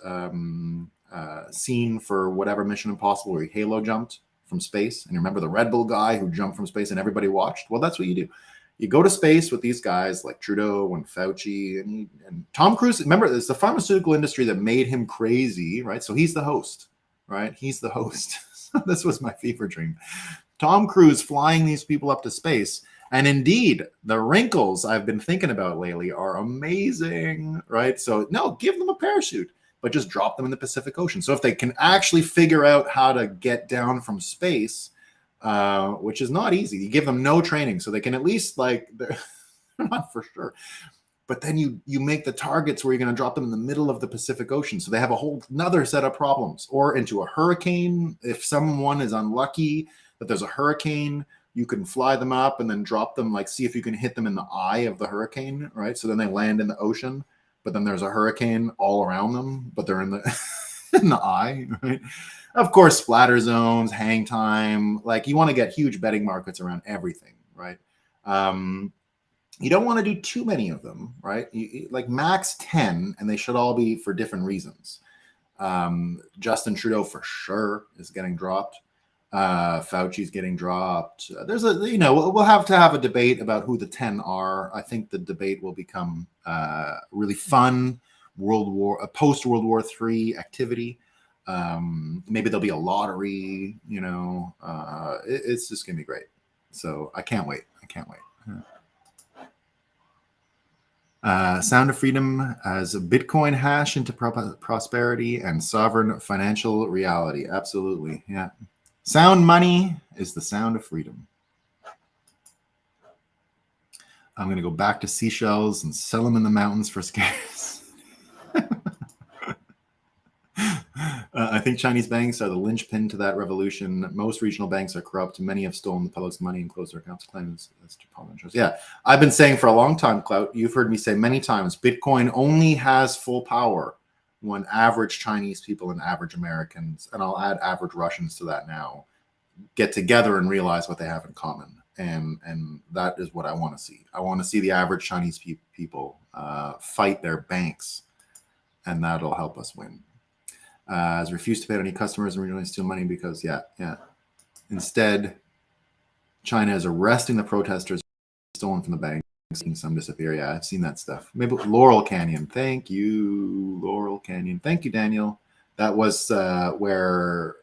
scene for whatever Mission Impossible where he halo jumped from space? And you remember the Red Bull guy who jumped from space and everybody watched? Well, that's what you do. You go to space with these guys like Trudeau and Fauci and Tom Cruise. Remember, it's the pharmaceutical industry that made him crazy, right? So he's the host, right? He's the host. This was my fever dream. Tom Cruise flying these people up to space. And indeed, the wrinkles I've been thinking about lately are amazing, right? So no, give them a parachute, but just drop them in the Pacific Ocean. So if they can actually figure out how to get down from space, which is not easy, you give them no training, so they can at least they're not for sure. But then you make the targets where you're going to drop them in the middle of the Pacific Ocean. So they have a whole another set of problems, or into a hurricane. If someone is unlucky that there's a hurricane, you can fly them up and then drop them, see if you can hit them in the eye of the hurricane, right? So then they land in the ocean. but then there's a hurricane all around them, but they're in the in the eye, right? Of course, splatter zones, hang time. Like, you want to get huge betting markets around everything, right? You don't want to do too many of them, right? Like max 10, and they should all be for different reasons. Justin Trudeau for sure is getting dropped. Fauci's getting dropped. There's a, we'll have to have a debate about who the 10 are. I think the debate will become really fun. Post World War III activity. Maybe there'll be a lottery. It's just gonna be great. So I can't wait. Sound of Freedom as a Bitcoin hash into prosperity and sovereign financial reality. Absolutely. Yeah. Sound money is the sound of freedom. I'm going to go back to seashells and sell them in the mountains for scarce. I think Chinese banks are the linchpin to that revolution. Most regional banks are corrupt. Many have stolen the public's money and closed their accounts. Claims as to public interest. Yeah, I've been saying for a long time, Clout. You've heard me say many times, Bitcoin only has full power when average Chinese people and average Americans, and I'll add average Russians to that now, get together and realize what they have in common. And that is what I want to see. I want to see the average Chinese people fight their banks, and that'll help us win. Has refused to pay any customers and regionally steal money because, yeah. Instead, China is arresting the protesters stolen from the bank, seeing some disappear. Yeah, I've seen that stuff. Maybe Laurel Canyon. Thank you, Laurel Canyon. Thank you, Daniel. That was where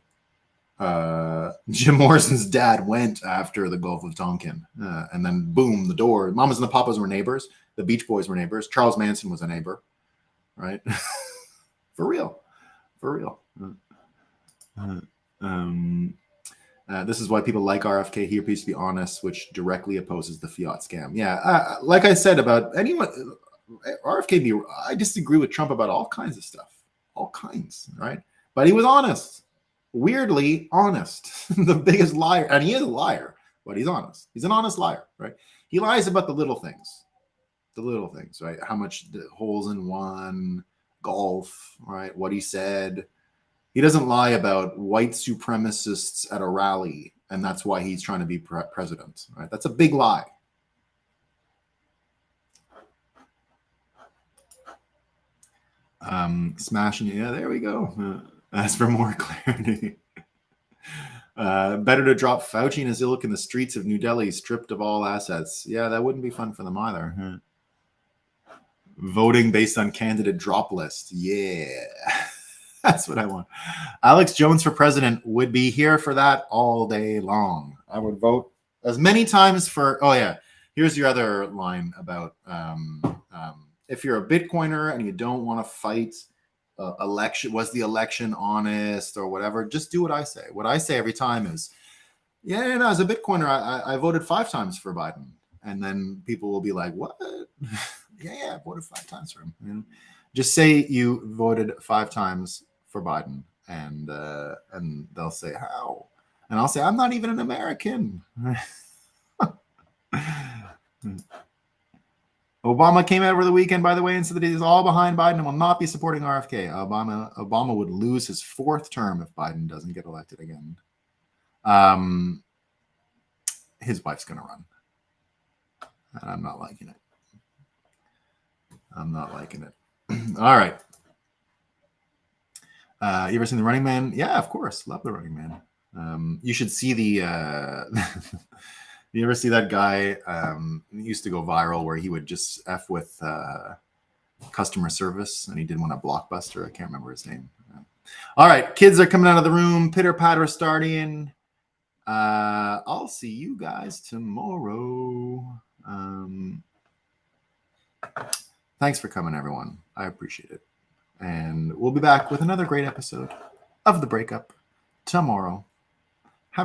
Jim Morrison's dad went after the Gulf of Tonkin. And then, boom, the door. Mamas and the Papas were neighbors. The Beach Boys were neighbors. Charles Manson was a neighbor, right? For real. This is why people like RFK. He appears to be honest, which directly opposes the fiat scam. Yeah, like I said about anyone, RFK, I disagree with Trump about all kinds of stuff. All kinds, right? But he was honest. Weirdly honest. The biggest liar. And he is a liar, but he's honest. He's an honest liar, right? He lies about the little things. Right? How much the holes in one, golf, right? What he said. He doesn't lie about white supremacists at a rally, and that's why he's trying to be president, right? That's a big lie. Smashing, yeah, there we go. As for more clarity. Better to drop Fauci and his ilk in the streets of New Delhi, stripped of all assets. Yeah, that wouldn't be fun for them either. Voting based on candidate drop list. Yeah, that's what I want. Alex Jones for president. Would be here for that all day long. I would vote as many times for. Oh yeah, here's your other line about if you're a Bitcoiner and you don't want to fight election, was the election honest or whatever, just do what I say. What I say every time is, as a Bitcoiner, I voted 5 times for Biden. And then people will be like, what? Yeah, I voted 5 times for him. And just say you voted 5 times for Biden, and they'll say, how? And I'll say, I'm not even an American. Obama came out over the weekend, by the way, and said that he's all behind Biden and will not be supporting RFK. Obama would lose his 4th term if Biden doesn't get elected again. His wife's going to run. And I'm not liking it. All right. You ever seen The Running Man? Yeah, of course. Love The Running Man. You should see the... You ever see that guy? He used to go viral where he would just F with customer service, and he did one at Blockbuster. I can't remember his name. All right, kids are coming out of the room. Pitter patter starting. I'll see you guys tomorrow. Thanks for coming, everyone. I appreciate it. And we'll be back with another great episode of The Breakup tomorrow.